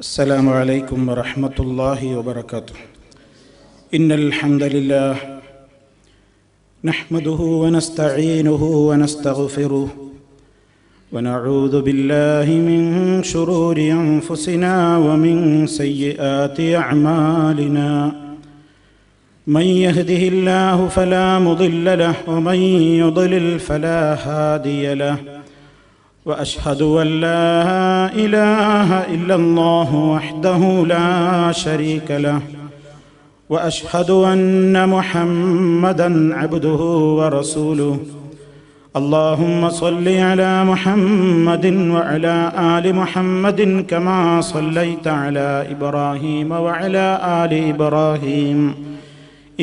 السلام عليكم ورحمة الله وبركاته. إن الحمد لله نحمده ونستعينه ونستغفره ونعوذ بالله من شرور أنفسنا ومن سيئات أعمالنا. من يهده الله فلا مضل له ومن يضلل فلا هادي له. وأشهد أن لا إله إلا الله وحده لا شريك له. وأشهد أن محمدًا عبده ورسوله. اللهم صل على محمد وعلى آل محمد كما صليت على إبراهيم وعلى آل إبراهيم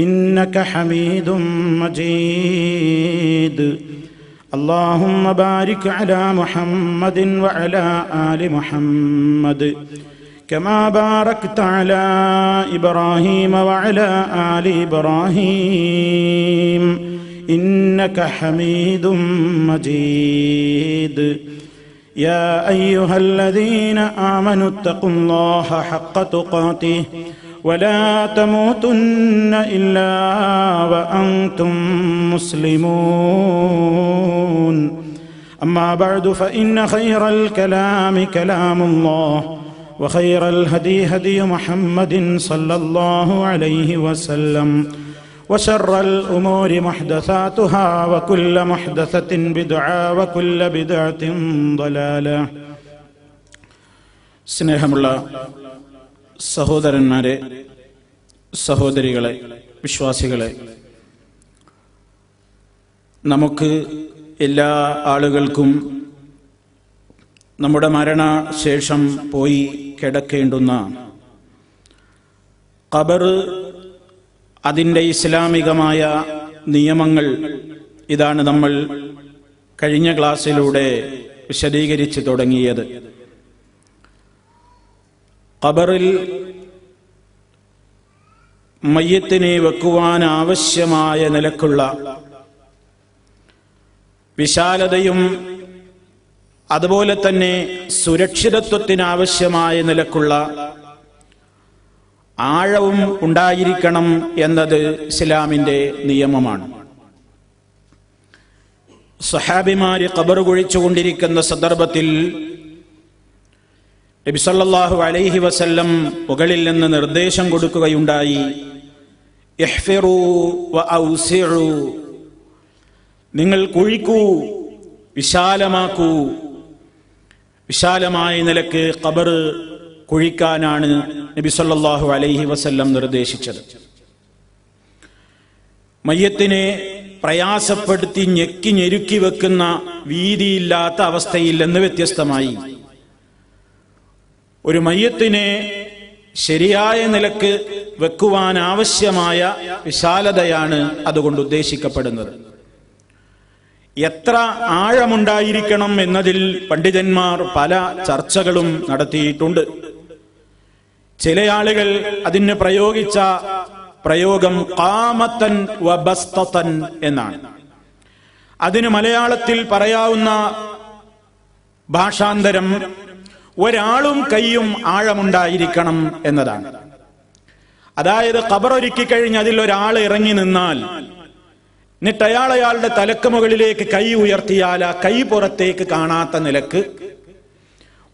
إنك حميد مجيد. اللهم بارك على محمد وعلى آل محمد كما باركت على إبراهيم وعلى آل إبراهيم إنك حميد مجيد. يا أيها الذين آمنوا اتقوا الله حق تقاته ولا تموتن إلا وأنتم مسلمون. أما بعد فإن خير الكلام كلام الله وخير الهدي هدي محمد صلى الله عليه وسلم وشر الأمور محدثاتها وكل محدثة بدعة وكل بدعة ضلالة. സ്നേഹമുള്ള സഹോദരന്മാരെ, സഹോദരികളെ, വിശ്വാസികളെ, നമുക്ക് എല്ലാ ആളുകൾക്കും നമ്മുടെ മരണശേഷം പോയി കിടക്കേണ്ടുന്ന ഖബർ, അതിൻ്റെ ഇസ്ലാമികമായ നിയമങ്ങൾ ഇതാണ് നമ്മൾ കഴിഞ്ഞ ക്ലാസ്സിലൂടെ വിശദീകരിച്ചു തുടങ്ങിയത്. ഖബറിൽ മയ്യത്തിനെ വെക്കുവാൻ ആവശ്യമായ നിലക്കുള്ള വിശാലതയും അതുപോലെ തന്നെ സുരക്ഷിതത്വത്തിനാവശ്യമായ നിലക്കുള്ള ആഴവും ഉണ്ടായിരിക്കണം എന്നത് ഇസ്ലാമിന്റെ നിയമമാണ്. സ്വഹാബിമാര് ഖബർ കുഴിച്ചുകൊണ്ടിരിക്കുന്ന സന്ദർഭത്തിൽ നബി സല്ലല്ലാഹു അലൈഹി വസല്ലം മുകളിൽ നിന്ന് നിർദ്ദേശം കൊടുക്കുകയുണ്ടായി. ഇഹ്ഫിറൂ വഔസിഉ, നിങ്ങൾ കുഴിക്കൂ, വിശാലമാക്കൂ. വിശാലമായ നിലക്ക് ഖബർ കുഴിക്കാനാണ് നബി സല്ലല്ലാഹു അലൈഹി വസല്ലം നിർദ്ദേശിച്ചത്. മയ്യത്തിനെ പ്രയാസപ്പെടുത്തി ഞെക്കി ഞെരുക്കി വെക്കുന്ന വീതിയില്ലാത്ത അവസ്ഥയിൽ നിന്ന് വ്യത്യസ്തമായി ഒരു മയ്യത്തിനെ ശരിയായ നിലക്ക് വെക്കുവാൻ ആവശ്യമായ വിശാലതയാണ് അതുകൊണ്ട് ഉദ്ദേശിക്കപ്പെടുന്നത്. എത്ര ആഴമുണ്ടായിരിക്കണം എന്നതിൽ പണ്ഡിതന്മാർ പല ചർച്ചകളും നടത്തിയിട്ടുണ്ട്. ചില ആളുകൾ അതിന് പ്രയോഗിച്ച പ്രയോഗം ഖാമത്തൻ വബസ്തതൻ എന്നാണ്. അതിന് മലയാളത്തിൽ പറയാവുന്ന ഭാഷാന്തരം ഒരാളും കൈയും ആഴമുണ്ടായിരിക്കണം എന്നതാണ്. അതായത് ഖബറൊരുക്കി കഴിഞ്ഞ് അതിൽ ഒരാൾ ഇറങ്ങി നിന്നാൽ എന്നിട്ട് അയാളുടെ തലക്ക് മുകളിലേക്ക് കൈ ഉയർത്തിയാൽ ആ കൈ പുറത്തേക്ക് കാണാത്ത നിലക്ക്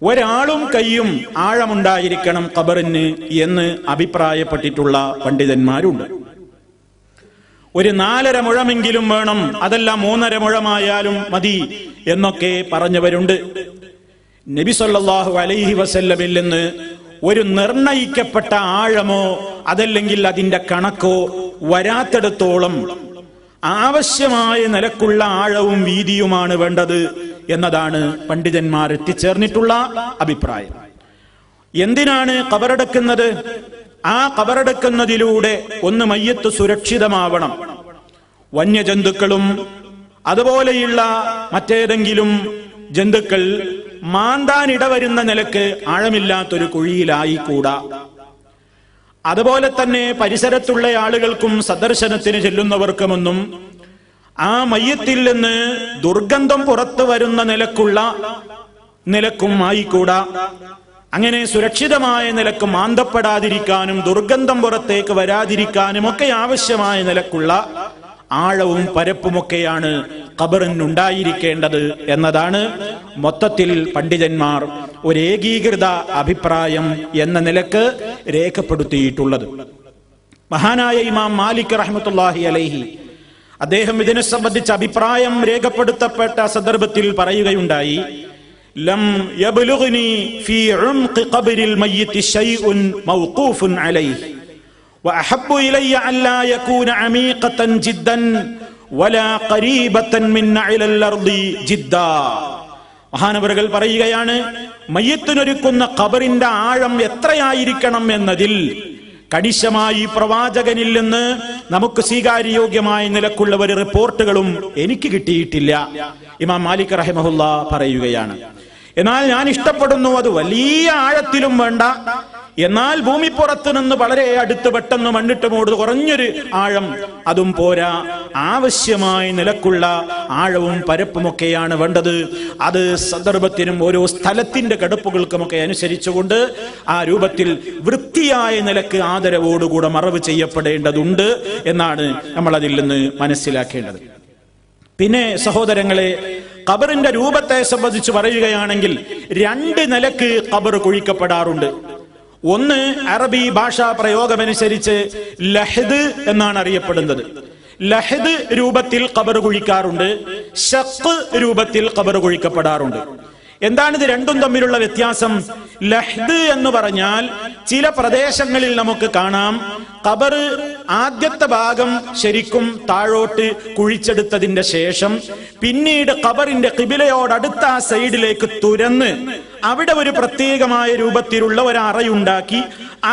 ഒരാളും കൈയും ആഴമുണ്ടായിരിക്കണം ഖബറിന് എന്ന് അഭിപ്രായപ്പെട്ടിട്ടുള്ള പണ്ഡിതന്മാരുണ്ട്. ഒരു 4.5 മുഴമെങ്കിലും വേണം, അതല്ല 3.5 മുഴമായാലും മതി എന്നൊക്കെ പറഞ്ഞവരുണ്ട്. നബി സല്ലല്ലാഹു അലൈഹി വസല്ലമിൽ നിന്ന് ഒരു നിർണയിക്കപ്പെട്ട ആഴമോ അതല്ലെങ്കിൽ അതിന്റെ കണക്കോ വരാത്തിടത്തോളം ആവശ്യമായ നിലക്കുള്ള ആഴവും വീതിയുമാണ് വേണ്ടത് എന്നതാണ് പണ്ഡിതന്മാർ എത്തിച്ചേർന്നിട്ടുള്ള അഭിപ്രായം. എന്തിനാണ് ഖബറടക്കുന്നത്? ആ ഖബറടക്കുന്നതിലൂടെ ഒന്ന് മയ്യത്ത് സുരക്ഷിതമാവണം. വന്യജന്തുക്കളും അതുപോലെയുള്ള മറ്റേതെങ്കിലും ജന്തുക്കൾ മാന്താൻ ഇടവരുന്ന നിലക്ക് ആഴമില്ലാത്തൊരു കുഴിയിലായിക്കൂടാ. അതുപോലെ തന്നെ പരിസരത്തുള്ള ആളുകൾക്കും സന്ദർശനത്തിന് ചെല്ലുന്നവർക്കുമൊന്നും ആ മയ്യത്തിൽ നിന്ന് ദുർഗന്ധം പുറത്തു വരുന്ന നിലക്കും ആയിക്കൂടാ. അങ്ങനെ സുരക്ഷിതമായ നിലക്ക് മാന്തപ്പെടാതിരിക്കാനും ദുർഗന്ധം പുറത്തേക്ക് വരാതിരിക്കാനും ഒക്കെ ആവശ്യമായ നിലക്കുള്ള ആഴവും പരപ്പുമൊക്കെയാണ് ഖബറിനുണ്ടായിരിക്കേണ്ടത് എന്നതാണ് മൊത്തത്തിൽ പണ്ഡിതന്മാർ ഒരു ഏകീകൃത അഭിപ്രായം എന്ന നിലക്ക് രേഖപ്പെടുത്തിയിട്ടുള്ളത്. മഹാനായ ഇമാം മാലിക് റഹ്മത്തുള്ളാഹി അലൈഹി അദ്ദേഹം ഇതിനെ സംബന്ധിച്ച അഭിപ്രായം രേഖപ്പെടുത്തപ്പെട്ട സന്ദർഭത്തിൽ പറയുകയുണ്ടായി, ലം യബ്ലുഗ്നി ഫീ ഉംഖി ഖബ്രിൽ മയ്യിത്തി ശൈഉൻ മൗഖൂഫുൻ അലൈഹി വഅഹബ്ബു ഇലയ്യ അല്ലാ യകൂന അമീഖതൻ ജിദ്ദൻ വലാ ഖരീബതൻ മിൻ അലൽ അർദി ജിദ്ദാ. മഹാനവറുകൾ പറയുകയാണ്, മയ്യിത്തിനൊരുക്കുന്ന ഖബറിന്റെ ആഴം എത്രയായിരിക്കണം എന്നതിൽ കണിശമായി പ്രവാചകനിൽ നിന്ന് നമുക്ക് സ്വീകാര്യോഗ്യമായ നിലക്കുള്ള ഒരു റിപ്പോർട്ടുകളും എനിക്ക് കിട്ടിയിട്ടില്ല. ഇമാം മാലിക് റഹിമഹുല്ലാ പറയുകയാണ്. എന്നാൽ ഞാൻ ഇഷ്ടപ്പെടുന്നു അത് വലിയ ആഴത്തിലും വേണ്ട, എന്നാൽ ഭൂമിപ്പുറത്ത് നിന്ന് വളരെ അടുത്ത് പെട്ടെന്ന് മണ്ണിട്ട് മൂട് കുറഞ്ഞൊരു ആഴം അതും പോരാ, ആവശ്യമായ നിലക്കുള്ള ആഴവും പരപ്പുമൊക്കെയാണ് വേണ്ടത്. അത് സന്ദർഭത്തിനും ഓരോ സ്ഥലത്തിന്റെ കടുപ്പുകൾക്കുമൊക്കെ അനുസരിച്ചുകൊണ്ട് ആ രൂപത്തിൽ വൃത്തിയായ നിലക്ക് ആദരവോടുകൂടെ മറവ് ചെയ്യപ്പെടേണ്ടതുണ്ട് എന്നാണ് നമ്മൾ അതിൽ നിന്ന് മനസ്സിലാക്കേണ്ടത്. പിന്നെ സഹോദരങ്ങളെ, ഖബറിന്റെ രൂപത്തെ സംബന്ധിച്ച് പറയുകയാണെങ്കിൽ രണ്ട് നിലക്ക് ഖബർ കുഴിക്കപ്പെടാറുണ്ട്. ഒന്ന്, അറബി ഭാഷാ പ്രയോഗമനുസരിച്ച് ലഹദ് എന്നാണ് അറിയപ്പെടുന്നത്. ലഹദ് രൂപത്തിൽ ഖബർ കുഴിക്കാറുണ്ട്, ശഖ് രൂപത്തിൽ ഖബർ കുഴിക്കപ്പെടാറുണ്ട്. എന്താണിത് രണ്ടും തമ്മിലുള്ള വ്യത്യാസം? ലഹ്ദ് എന്ന് പറഞ്ഞാൽ ചില പ്രദേശങ്ങളിൽ നമുക്ക് കാണാം ഖബർ ആദ്യത്തെ ഭാഗം ശരിക്കും താഴോട്ട് കുഴിച്ചെടുത്തതിന്റെ ശേഷം പിന്നീട് ഖബറിന്റെ ഖിബിലയോടടുത്ത ആ സൈഡിലേക്ക് തുരന്ന് അവിടെ ഒരു പ്രത്യേകമായ രൂപത്തിലുള്ള ഒരു അറയുണ്ടാക്കി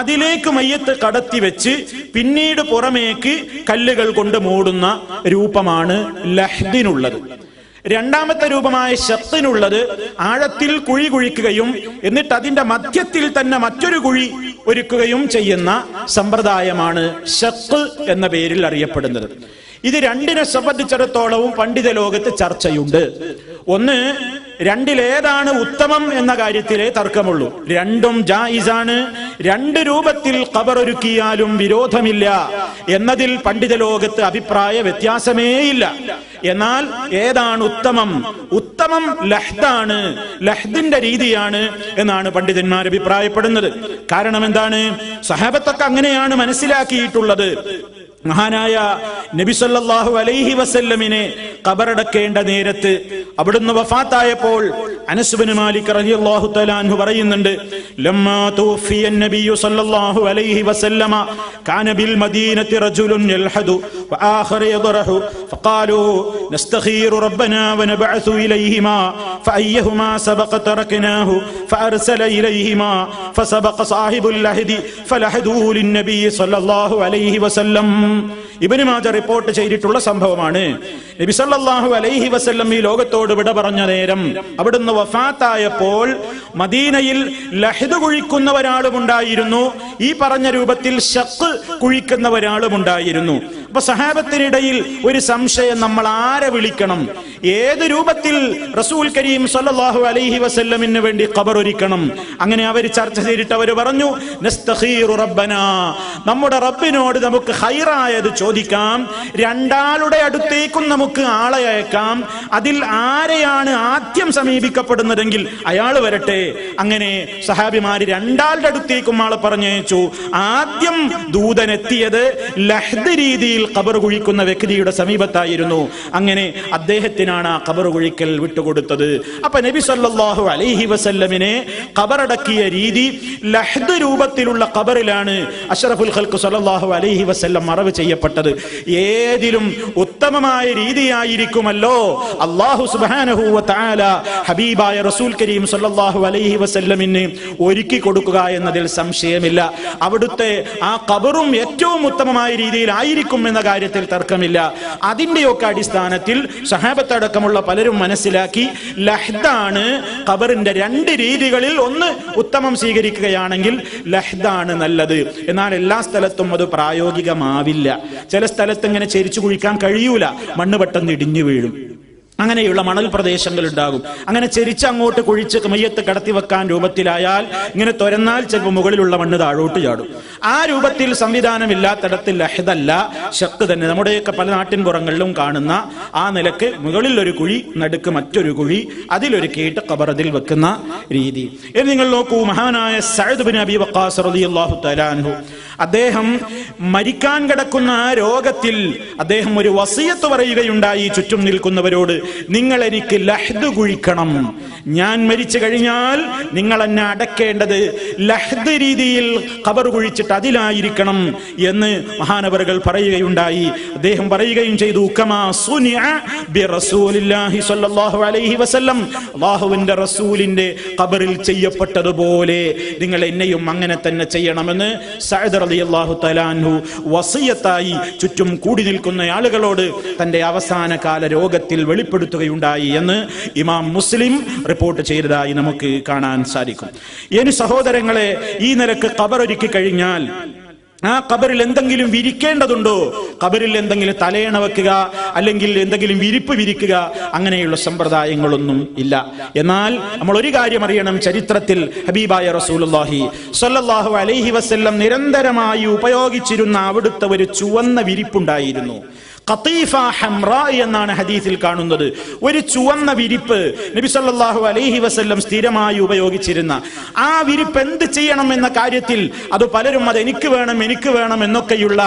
അതിലേക്ക് മയ്യത്ത് കടത്തി വെച്ച് പിന്നീട് പുറമേക്ക് കല്ലുകൾ കൊണ്ട് മൂടുന്ന രൂപമാണ് ലഹ്ദിനുള്ളത്. രണ്ടാമത്തെ രൂപമായ ശഖ്തിനുള്ളത് ആഴത്തിൽ കുഴി കുഴിക്കുകയും എന്നിട്ട് അതിന്റെ മധ്യത്തിൽ തന്നെ മറ്റൊരു കുഴി ഒരുക്കുകയും ചെയ്യുന്ന സമ്പ്രദായമാണ് ശഖ് എന്ന പേരിൽ അറിയപ്പെടുന്നത്. ഇത് രണ്ടിനെ സംബന്ധിച്ചിടത്തോളവും പണ്ഡിത ലോകത്ത് ചർച്ചയുണ്ട്. ഒന്ന്, രണ്ടിലേതാണ് ഉത്തമം എന്ന കാര്യത്തിലേ തർക്കമുള്ളൂ. രണ്ടും ജായിസാണ്. രണ്ട് രൂപത്തിൽ ഖബർ ഒരുക്കിയാലും വിരോധമില്ല എന്നതിൽ പണ്ഡിത ലോകത്ത് അഭിപ്രായ വ്യത്യാസമേയില്ല. എന്നാൽ ഏതാണ് ഉത്തമം? ഉത്തമം ലഹ്ദാണ്, ലഹ്ദിന്റെ രീതിയാണ് എന്നാണ് പണ്ഡിതന്മാർ അഭിപ്രായപ്പെടുന്നത്. കാരണം എന്താണ്? സഹാബത്തൊക്കെ അങ്ങനെയാണ് മനസ്സിലാക്കിയിട്ടുള്ളത്. മഹാനായ നബി സല്ലല്ലാഹു അലൈഹി വസല്ലമിനെ ഖബറടക്കേണ്ട നേരത്ത് അവിടുന്ന് വഫാത്തായപ്പോൾ അനസ് ഇബ്നു മാലിക് റളിയല്ലാഹു തആല അൻഹു പറയുന്നുണ്ട്, ലമ്മാ തുവഫിയ നബിയു സല്ലല്ലാഹു അലൈഹി വസല്ലമ കാന ബിൽ മദീനത്തി റജുലുൻ യൽഹദു വആഖറ യദ്റഹു ഫഖാലൂ നസ്തഖീറു റബ്ബനാ വനബഅസു ഇലൈഹിമാ ഫഅയ്യുഹുമാ സബഖ തറക്നാഹു ഫഅർസല ഇലൈഹിമാ ഫസബഖ സാഹിബുൽ ലഹദി ഫലഹദൂ ലിന്നബി സല്ലല്ലാഹു അലൈഹി വസല്ലം. ഇബ്നു മാജ റിപ്പോർട്ട് ചെയ്തിട്ടുള്ള സംഭവമാണ്. നബി സല്ലല്ലാഹു അലൈഹി വസല്ലം ഈ ലോകത്തോട് വിട പറഞ്ഞ നേരം അവിടുന്ന് വഫാത്തായപ്പോൾ മദീനയിൽ ലഹദ് കുഴിക്കുന്ന ഒരാളും ഉണ്ടായിരുന്നു, ഈ പറഞ്ഞ രൂപത്തിൽ ശഖ് കുഴിക്കുന്ന ഒരാളും ഉണ്ടായിരുന്നു. അപ്പൊ സഹാബത്തിനിടയിൽ ഒരു സംശയം, നമ്മൾ ആരെ വിളിക്കണം? ഏത് രൂപത്തിൽ റസൂൽ കരീം സല്ലല്ലാഹു അലൈഹി വസല്ലമിന് വേണ്ടി ഖബർ ഒരുക്കണം? അങ്ങനെ അവർ ചർച്ച ചെയ്തിട്ട് അവർ പറഞ്ഞു, നസ്തഖീറു റബ്ബനാ, നമ്മുടെ റബ്ബിനോട് നമുക്ക് ഖൈറായത് ചോദിക്കാം. രണ്ടാളുടെ അടുത്തേക്കും നമുക്ക് ആളെ അയക്കാം. അതിൽ ആരെയാണ് ആദ്യം സമീപിക്കപ്പെടുന്നതെങ്കിൽ അയാൾ വരട്ടെ. അങ്ങനെ സഹാബിമാര് രണ്ടാളുടെ അടുത്തേക്കും ആളെ പറഞ്ഞയച്ചു. ആദ്യം ദൂതനെത്തിയത് ലഹ്ദ് രീതിയിൽ ഖബർ കുഴിക്കുന്ന വ്യക്തിയുടെ സമീപത്തായിരുന്നു. അങ്ങനെ അദ്ദേഹത്തിനാണ് ആ ഖബർ കുഴിക്കൽ വിട്ടുകൊടുത്തത്. അപ്പൊ നബി സല്ലല്ലാഹു അലൈഹി വസല്ലമിനെ ഖബറടക്കിയ രീതി ലഹ്ദ് രൂപത്തിലുള്ള ഖബറിലാണ് അഷ്റഫുൽ ഖൽഖ് സല്ലല്ലാഹു അലൈഹി വസല്ലം മറവ് ചെയ്യപ്പെട്ടത്. ഏതിലും ഉത്തമമായ രീതിയായിരിക്കുമല്ലോ അല്ലാഹു സുബ്ഹാനഹു വ തആല ഹബീബായ റസൂൽ കരീം സല്ലല്ലാഹു അലൈഹി വസല്ലമിന് ഒരുക്കി കൊടുക്കുക എന്നതിൽ സംശയമില്ല. അവിടുത്തെ ആ ഖബറും ഏറ്റവും ഉത്തമമായ രീതിയിലായിരിക്കും എന്ന കാര്യത്തിൽ തർക്കമില്ല. അതിന്റെയൊക്കെ അടിസ്ഥാനത്തിൽ സഹാബത്തടക്കമുള്ള പലരും മനസ്സിലാക്കി ലഹ്ദാണ് ഖബറിന്റെ രണ്ട് രീതികളിൽ ഒന്ന് ഉത്തമം സ്വീകരിക്കുകയാണെങ്കിൽ ലഹ്ദാണ് നല്ലത്. എന്നാൽ എല്ലാ സ്ഥലത്തും അത് പ്രായോഗികമാവില്ല. ചില സ്ഥലത്ത് ഇങ്ങനെ ചെരിച്ചു കുഴിക്കാൻ കഴിയൂല, മണ്ണ് പെട്ടെന്ന് ഇടിഞ്ഞു വീഴും. അങ്ങനെയുള്ള മണൽ പ്രദേശങ്ങൾ ഉണ്ടാകും. അങ്ങനെ ചെരിച്ച് അങ്ങോട്ട് കുഴിച്ച് മയ്യത്ത് കടത്തി വെക്കാൻ രൂപത്തിലായാൽ ഇങ്ങനെ തുരന്നാൽ ചിലപ്പോൾ മുകളിലുള്ള മണ്ണ് താഴോട്ട് ചാടും. ആ രൂപത്തിൽ സംവിധാനമില്ലാത്തിടത്തിൽ ലഹ്ദല്ല, ഷക്ക് തന്നെ. നമ്മുടെയൊക്കെ പല നാട്ടിൻപുറങ്ങളിലും കാണുന്ന ആ നിലക്ക് മുകളിൽ ഒരു കുഴി, നടുക്ക് മറ്റൊരു കുഴി, അതിലൊരു കേട്ട് ഖബർ അതിൽ വെക്കുന്ന രീതി. ഇനി നിങ്ങൾ നോക്കൂ, മഹാനായ സഅദ് ബിൻ അബി വഖാസ് റളിയല്ലാഹു തആല അൻഹു, അദ്ദേഹം മരിക്കാൻ കിടക്കുന്ന ആ രോഗത്തിൽ അദ്ദേഹം ഒരു വസിയത്ത് പറയുകയുണ്ടായി ചുറ്റും നിൽക്കുന്നവരോട്, നിങ്ങൾ എനിക്ക് ലഹ്ദ് കുഴിക്കണം, ഞാൻ മരിച്ചു കഴിഞ്ഞാൽ നിങ്ങൾ എന്നെ അടക്കേണ്ടത് ലഹ്ദ് രീതിയിൽ ഖബർ കുഴിച്ചിട്ട് അതിലായിരിക്കണം എന്ന് മഹാനവറുകൾ പറയുകയുണ്ടായി. അദ്ദേഹം പറയുകയും ചെയ്തു, കമാ സുനിഅ ബിറസൂലില്ലാഹി സ്വല്ലല്ലാഹു അലൈഹി വസല്ലം, അല്ലാഹുവിന്റെ റസൂലിന്റെ ഖബറിൽ ചെയ്യപ്പെട്ടതുപോലെ നിങ്ങൾ എന്നെയും അങ്ങനെ തന്നെ ചെയ്യണമെന്ന് സഅദ് റളിയല്ലാഹു തആല അൻഹു വസിയത്തായി ചുറ്റും കൂടി നിൽക്കുന്ന ആളുകളോട് തന്റെ അവസാന കാല രോഗത്തിൽ വെളിപ്പെടുത്തുകയുണ്ടായി എന്ന് ഇമാം മുസ്ലിം റിപ്പോർട്ട് ചെയ്തതായി നമുക്ക് കാണാൻ സാധിക്കും. ഇനി സഹോദരങ്ങളെ, ഈ നിലക്ക് ഖബർ ഒരുക്കി കഴിഞ്ഞാൽ ആ ഖബറിൽ എന്തെങ്കിലും വിരിക്കേണ്ടതുണ്ടോ? ഖബറിൽ എന്തെങ്കിലും തലയണ വെക്കുക, അല്ലെങ്കിൽ എന്തെങ്കിലും വിരിപ്പ് വിരിക്കുക, അങ്ങനെയുള്ള സമ്പ്രദായങ്ങളൊന്നും ഇല്ല. എന്നാൽ നമ്മൾ ഒരു കാര്യം അറിയണം, ചരിത്രത്തിൽ ഹബീബായ റസൂലുള്ളാഹി സ്വല്ലല്ലാഹു അലൈഹി വസല്ലം നിരന്തരമായി ഉപയോഗിച്ചിരുന്ന അവിടുത്തെ ഒരു ചുവന്ന വിരിപ്പുണ്ടായിരുന്നു. ഖതീഫ ഹംറാ എന്നാണ് ഹദീസിൽ കാണുന്നത്. ഒരു ചുവന്ന വിരിപ്പ് നബി സല്ലല്ലാഹു അലൈഹി വസല്ലം സ്ഥിരമായി ഉപയോഗിച്ചിരുന്ന ആ വിരിപ്പ് എന്ത് ചെയ്യണം എന്ന കാര്യത്തിൽ അത് പലരും അത് എനിക്ക് വേണം എന്നൊക്കെയുള്ള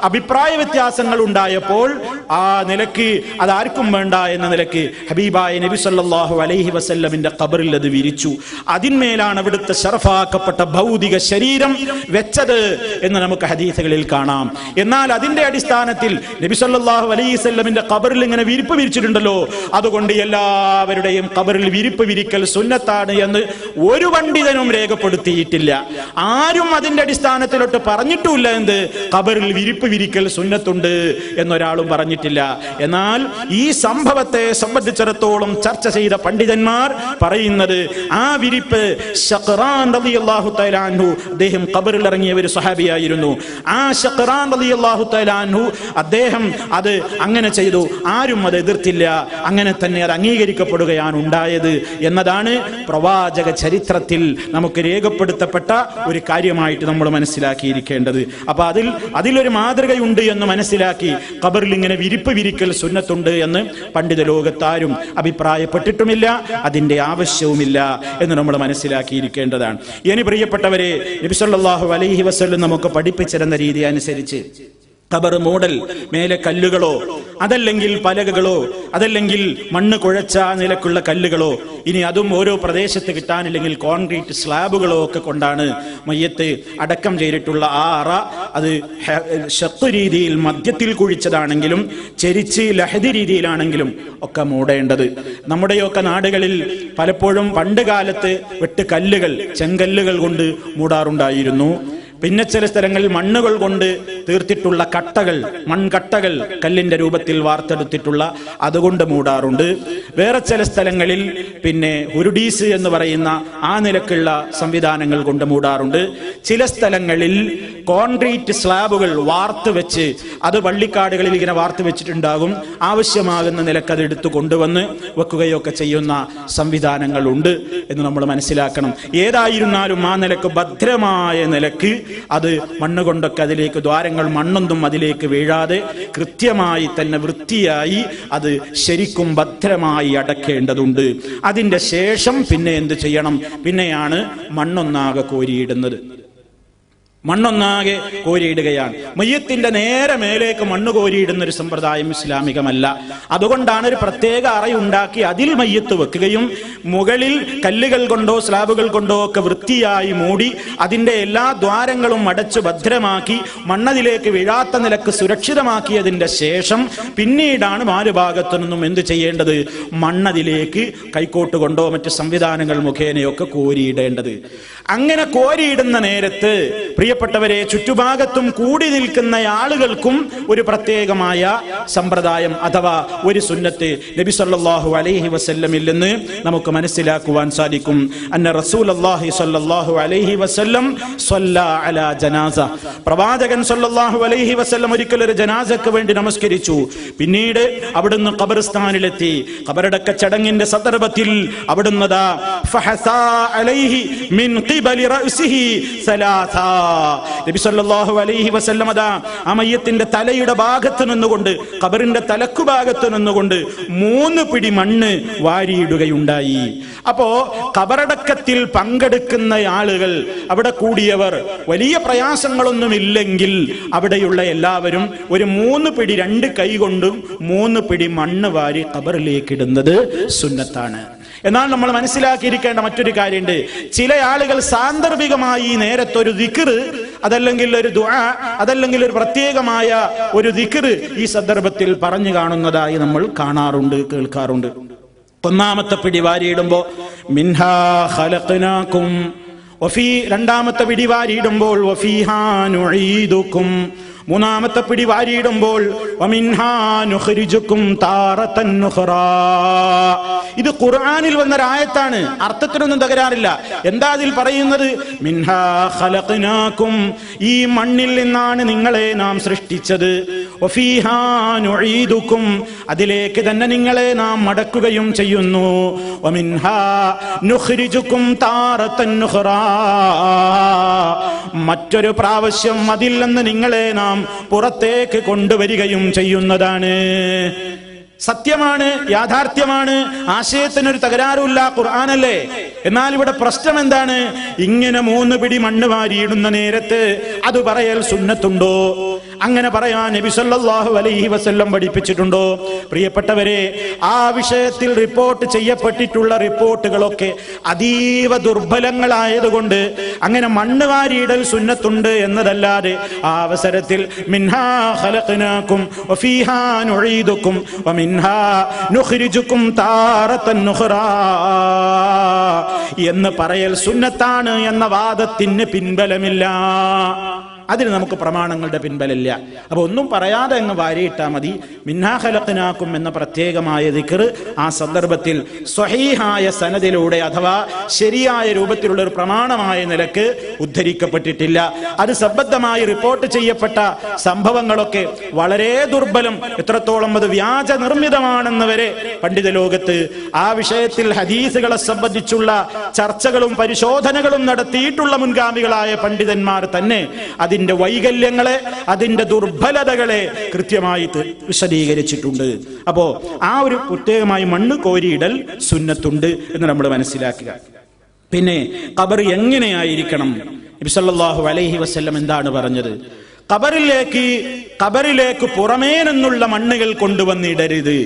അഭിപ്രായ വ്യത്യാസങ്ങൾ ഉണ്ടായപ്പോൾ ആ നിലക്ക് അതാർക്കും വേണ്ട എന്ന നിലക്ക് ഹബീബായ നബി സല്ലല്ലാഹു അലൈഹി വസല്ലമിന്റെ ഖബറിൽ അത് വിരിച്ചു. അതിന്മേലാണ് അവിടുത്തെ ശറഫാക്കപ്പെട്ട ഭൗതിക ശരീരം വെച്ചത് എന്ന് നമുക്ക് ഹദീസുകളിൽ കാണാം. എന്നാൽ അതിന്റെ അടിസ്ഥാനത്തിൽ നബി സല്ലല്ലാഹു അലൈഹി വസല്ലമിന്റെ ഖബറിൽ ഇങ്ങനെ വിരിപ്പ് വിരിച്ചിട്ടുണ്ടല്ലോ, അതുകൊണ്ട് എല്ലാവരുടെയും ഖബറിൽ വിരിപ്പ് വിരിക്കൽ സുന്നത്താണ് എന്ന് ഒരു പണ്ഡിതനും രേഖപ്പെടുത്തിയിട്ടില്ല. ആരും അതിന്റെ അടിസ്ഥാനത്തിലോട്ട് പറഞ്ഞിട്ടുമില്ല എന്ത് ഖബറിൽ വിരിപ്പ് വിരിക്കൽ സുന്നത്തുണ്ട് എന്നൊരാളും പറഞ്ഞിട്ടില്ല. എന്നാൽ ഈ സംഭവത്തെ സംബന്ധിച്ചിടത്തോളം ചർച്ച ചെയ്ത പണ്ഡിതന്മാർ പറയുന്നത് ആ വിരിപ്പ് ശഖ്റാൻ റളിയല്ലാഹു തആല അൻഹു, അദ്ദേഹം ഖബറിൽ ഇറങ്ങിയ ഒരു സ്വഹാബിയായിരുന്നു. ആ ശഖ്റാൻ റളിയല്ലാഹു തആല അൻഹു അദ്ദേഹം അത് അങ്ങനെ ചെയ്തു. ആരും അത് എതിർത്തില്ല. അങ്ങനെ തന്നെ അത് അംഗീകരിക്കപ്പെടുകയാണ് ഉണ്ടായത് എന്നതാണ് പ്രവാചക ചരിത്രത്തിൽ നമുക്ക് രേഖപ്പെടുത്തപ്പെട്ട ഒരു കാര്യമായിട്ട് നമ്മൾ മനസ്സിലാക്കിയിരിക്കേണ്ടത്. അപ്പൊ അതിലൊരു മാതൃകയുണ്ട് എന്ന് മനസ്സിലാക്കി ഖബറിൽ ഇങ്ങനെ വിരിപ്പ് വിരിക്കൽ സുന്നത്തുണ്ട് എന്ന് പണ്ഡിത ലോകത്താരും അഭിപ്രായപ്പെട്ടിട്ടുമില്ല, അതിന്റെ ആവശ്യവുമില്ല എന്ന് നമ്മൾ മനസ്സിലാക്കിയിരിക്കേണ്ടതാണ്. ഇനി പ്രിയപ്പെട്ടവരെ, നബി സല്ലല്ലാഹു അലൈഹി വസല്ലം നമുക്ക് പഠിപ്പിച്ചിരുന്ന രീതി അനുസരിച്ച് ഖബർ മൂടൽ, മേലെ കല്ലുകളോ അതല്ലെങ്കിൽ പലകകളോ അതല്ലെങ്കിൽ മണ്ണ് കുഴച്ച നിലക്കുള്ള കല്ലുകളോ, ഇനി അതും ഓരോ പ്രദേശത്ത് കിട്ടാനില്ലെങ്കിൽ കോൺക്രീറ്റ് സ്ലാബുകളോ ഒക്കെ കൊണ്ടാണ് മയ്യത്ത് അടക്കം ചെയ്തിട്ടുള്ള ആ അറ അത് ഷത്ത് രീതിയിൽ മധ്യത്തിൽ കുഴിച്ചതാണെങ്കിലും ചെരിച്ച് ലഹദി രീതിയിലാണെങ്കിലും ഒക്കെ മൂടേണ്ടത്. നമ്മുടെയൊക്കെ നാടുകളിൽ പലപ്പോഴും പണ്ട് കാലത്ത് വെട്ട് കല്ലുകൾ, ചെങ്കല്ലുകൾ കൊണ്ട് മൂടാറുണ്ടായിരുന്നു. പിന്നെ ചില സ്ഥലങ്ങളിൽ മണ്ണുകൾ കൊണ്ട് തീർത്തിട്ടുള്ള കട്ടകൾ, മൺകട്ടകൾ കല്ലിന്റെ രൂപത്തിൽ വാർത്തെടുത്തിട്ടുള്ള അതുകൊണ്ട് മൂടാറുണ്ട്. വേറെ ചില സ്ഥലങ്ങളിൽ പിന്നെ ഹുരുഡീസ് എന്ന് പറയുന്ന ആ നിലക്കുള്ള സംവിധാനങ്ങൾ കൊണ്ട് മൂടാറുണ്ട്. ചില സ്ഥലങ്ങളിൽ കോൺക്രീറ്റ് സ്ലാബുകൾ വാർത്ത് വെച്ച്, അത് പള്ളിക്കാടുകളിൽ ഇങ്ങനെ വാർത്ത് വെച്ചിട്ടുണ്ടാകും, ആവശ്യമാകുന്ന നിലക്ക് അത് എടുത്തു കൊണ്ടുവന്ന് വെക്കുകയൊക്കെ ചെയ്യുന്ന സംവിധാനങ്ങളുണ്ട് എന്ന് നമ്മൾ മനസ്സിലാക്കണം. ഏതായിരുന്നാലും ആ നിലക്ക് ഭദ്രമായ നിലക്ക് അത് മണ്ണുകൊണ്ടൊക്കെ അതിലേക്ക് ദ്വാരങ്ങൾ, മണ്ണൊന്നും അതിലേക്ക് വീഴാതെ കൃത്യമായി തന്നെ വൃത്തിയായി അത് ശരിക്കും ഭദ്രമായി അടക്കേണ്ടതുണ്ട്. അതിന്റെ ശേഷം പിന്നെ എന്ത് ചെയ്യണം? പിന്നെയാണ് മണ്ണൊന്നാകെ കോരിയിടുന്നത്. മണ്ണൊന്നാകെ കോരിയിടുകയാണ്. മയ്യത്തിന്റെ നേരെ മേലേക്ക് മണ്ണ് കോരിയിടുന്ന ഒരു സമ്പ്രദായം ഇസ്ലാമികമല്ല. അതുകൊണ്ടാണ് ഒരു പ്രത്യേക അറയുണ്ടാക്കി അതിൽ മയ്യത്ത് വെക്കുകയും മുകളിൽ കല്ലുകൾ കൊണ്ടോ സ്ലാബുകൾ കൊണ്ടോ ഒക്കെ വൃത്തിയായി മൂടി അതിന്റെ എല്ലാ ദ്വാരങ്ങളും അടച്ചു ഭദ്രമാക്കി മണ്ണതിലേക്ക് വീഴാത്ത നിലക്ക് സുരക്ഷിതമാക്കിയതിന്റെ ശേഷം പിന്നീടാണ് നാലുഭാഗത്തു നിന്നും എന്ത് ചെയ്യേണ്ടത്? മണ്ണതിലേക്ക് കൈക്കോട്ട് കൊണ്ടോ മറ്റ് സംവിധാനങ്ങൾ മുഖേനയൊക്കെ കോരിയിടേണ്ടത്. അങ്ങനെ കോരിയിടുന്ന നേരത്ത് പ്രിയപ്പെട്ടവരെ ചുറ്റുഭാഗത്തും കൂടി നിൽക്കുന്ന ആളുകൾക്കും ഒരു പ്രത്യേകമായ സമ്പ്രദായം അഥവാ ഒരു സുന്നത്ത് നബി സല്ലല്ലാഹു അലൈഹി വസല്ലമിൽ നിന്ന് നമുക്ക് മനസ്സിലാക്കുവാൻ സാധിക്കും. അന്ന റസൂലുള്ളാഹി സ്വല്ലല്ലാഹു അലൈഹി വസല്ലം സ്വല്ലാ അലാ ജനാസ, പ്രവാചകൻ സ്വല്ലല്ലാഹു അലൈഹി വസല്ലം ഒരിക്കൽ ഒരു ജനാസക്ക് വേണ്ടി നമസ്കരിച്ചു. പിന്നീട് അവിടുന്ന് ഖബർസ്ഥാനിലെത്തി. ഖബറടക്ക ചടങ്ങിന്റെ സന്ദർഭത്തിൽ അവിടുന്ന് ഫഹസാ അലൈഹി മിൻ ഖിബലി റഅസിഹി സലാസാ, നബി സല്ലല്ലാഹു അലൈഹി വസല്ലം ആ മയ്യത്തിന്റെ തലയുടെ ഭാഗത്ത് നിന്നുകൊണ്ട്, ഖബറിന്റെ തലക്കു ഭാഗത്ത് നിന്നുകൊണ്ട് 3 പിടി മണ്ണ് വാരിയിടുകയുണ്ടായി. അപ്പോ ഖബറടക്കത്തിൽ പങ്കെടുക്കുന്ന ആളുകൾ, അവിടെ കൂടിയവർ വലിയ പ്രയാസങ്ങളൊന്നുമില്ലെങ്കിൽ അവിടെയുള്ള എല്ലാവരും ഒരു 3 പിടി 2 കൈ കൊണ്ടും 3 പിടി മണ്ണ് വാരി ഖബറിലേക്ക് ഇടുന്നത് സുന്നത്താണ്. എന്നാൽ നമ്മൾ മനസ്സിലാക്കിയിരിക്കേണ്ട മറ്റൊരു കാര്യമുണ്ട്. ചില ആളുകൾ സാന്ദർഭികമായി നേരത്തൊരു ദിക്ർ, അതല്ലെങ്കിൽ ഒരു ദുആ, അതല്ലെങ്കിൽ ഒരു പ്രത്യേകമായ ഒരു ദിക്ർ ഈ സന്ദർഭത്തിൽ പറഞ്ഞു കാണുന്നതായി നമ്മൾ കാണാറുണ്ട്, കേൾക്കാറുണ്ട്. ഒന്നാമത്തെ പിടി വാരിയിടുമ്പോ മിൻഹാ ഖലഖനാകും വഫീ, രണ്ടാമത്തെ പിടി വാരിയിടുമ്പോൾ വഫീഹാ നുഈദുകും, മൂന്നാമത്തെ പിടി വാരിയിടുമ്പോൾ വമിൻഹാ നുഖ്രിജുകും താറതൻ നുഖ്റാ. ഇത് ഖുർആനിൽ വന്ന ആയത്താണ്, അർത്ഥത്തിനൊന്നും തകരാറില്ല. എന്താ അതിൽ പറയുന്നത്? മിൻഹാ ഖലഖനാകും, ഈ മണ്ണിൽ നിന്നാണ് നിങ്ങളെ നാം സൃഷ്ടിച്ചത്. വഫീഹാ നുഈദുകും, അതിലേക്ക് തന്നെ നിങ്ങളെ നാം മടക്കുകയും ചെയ്യുന്നു. വമിൻഹാ നുഖ്രിജുകും താറതൻ നുഖ്റാ, മറ്റൊരു പ്രാവശ്യം അതിൽ നിന്ന് നിങ്ങളെ നാം പുറത്തേക്ക് കൊണ്ടുവരികയും ചെയ്യുന്നതാണ്. സത്യമാണ്, യാഥാർത്ഥ്യമാണ്, ആശയത്തിനൊരു തകരാറുമില്ല, ഖുർആനല്ലേ. എന്നാൽ ഇവിടെ പ്രശ്നം എന്താണ്? ഇങ്ങനെ 3 പിടി മണ്ണ് വാരിയിടുന്ന നേരത്ത് അത് പറയൽ സുന്നത്തുണ്ടോ? അങ്ങനെ പറയാൻ നബി സല്ലല്ലാഹു അലൈഹി വസല്ലം പഠിപ്പിച്ചിട്ടുണ്ടോ? പ്രിയപ്പെട്ടവരെ, ആ വിഷയത്തിൽ റിപ്പോർട്ട് ചെയ്യപ്പെട്ടിട്ടുള്ള റിപ്പോർട്ടുകളൊക്കെ അതീവ ദുർബലങ്ങളായതുകൊണ്ട് അങ്ങനെ മണ്ണ് വാരിയിടൽ സുന്നത്തുണ്ട് എന്നതല്ലാതെ ആ അവസരത്തിൽ മിൻഹാ ഖലഖനാകും വഫീഹാ നുഈദുകും വമിൻഹാ നുഖ്രിജുകും താറതൻ നുഖ്റാ എന്ന് പറയൽ സുന്നത്താണ് എന്ന വാദത്തിന് പിൻബലമില്ല. അതിന് നമുക്ക് പ്രമാണങ്ങളുടെ പിൻബലമില്ല. അപ്പൊ ഒന്നും പറയാതെ അങ്ങ് വാരിയിട്ടാ മതി. മിൻഹാ ഖലഖനാകും എന്ന പ്രത്യേകമായ ദിക്ർ ആ സന്ദർഭത്തിൽ സ്വഹീഹായ സനദിലൂടെ അഥവാ ശരിയായ രൂപത്തിലുള്ള ഒരു പ്രമാണമായ നിലക്ക് ഉദ്ധരിക്കപ്പെട്ടിട്ടില്ല. അത് സംബന്ധമായി റിപ്പോർട്ട് ചെയ്യപ്പെട്ട സംഭവങ്ങളൊക്കെ വളരെ ദുർബലം, എത്രത്തോളം അത് വ്യാജ നിർമ്മിതമാണെന്ന് വരെ പണ്ഡിത ലോകത്ത് ആ വിഷയത്തിൽ ഹദീസുകളെ സംബന്ധിച്ചുള്ള ചർച്ചകളും പരിശോധനകളും നടത്തിയിട്ടുള്ള മുൻഗാമികളായ പണ്ഡിതന്മാർ തന്നെ അതിന്റെ വൈകല്യങ്ങളെ, അതിന്റെ ദുർബലതകളെ കൃത്യമായി വിശദീകരിച്ചിട്ടുണ്ട്. അപ്പോ ആ ഒരു പ്രത്യേകമായി മണ്ണ് കോരിയിടൽ സുന്നത്തുണ്ട് എന്ന് നമ്മൾ മനസ്സിലാക്കുക. പിന്നെ ഖബർ എങ്ങനെയായിരിക്കണം? നബി സല്ലല്ലാഹു അലൈഹി വസല്ലം എന്താണ് പറഞ്ഞത്? ഖബറിലേക്ക് പുറമേ നിന്നുള്ള മണ്ണുകൾ കൊണ്ടുവന്നിടരുത്.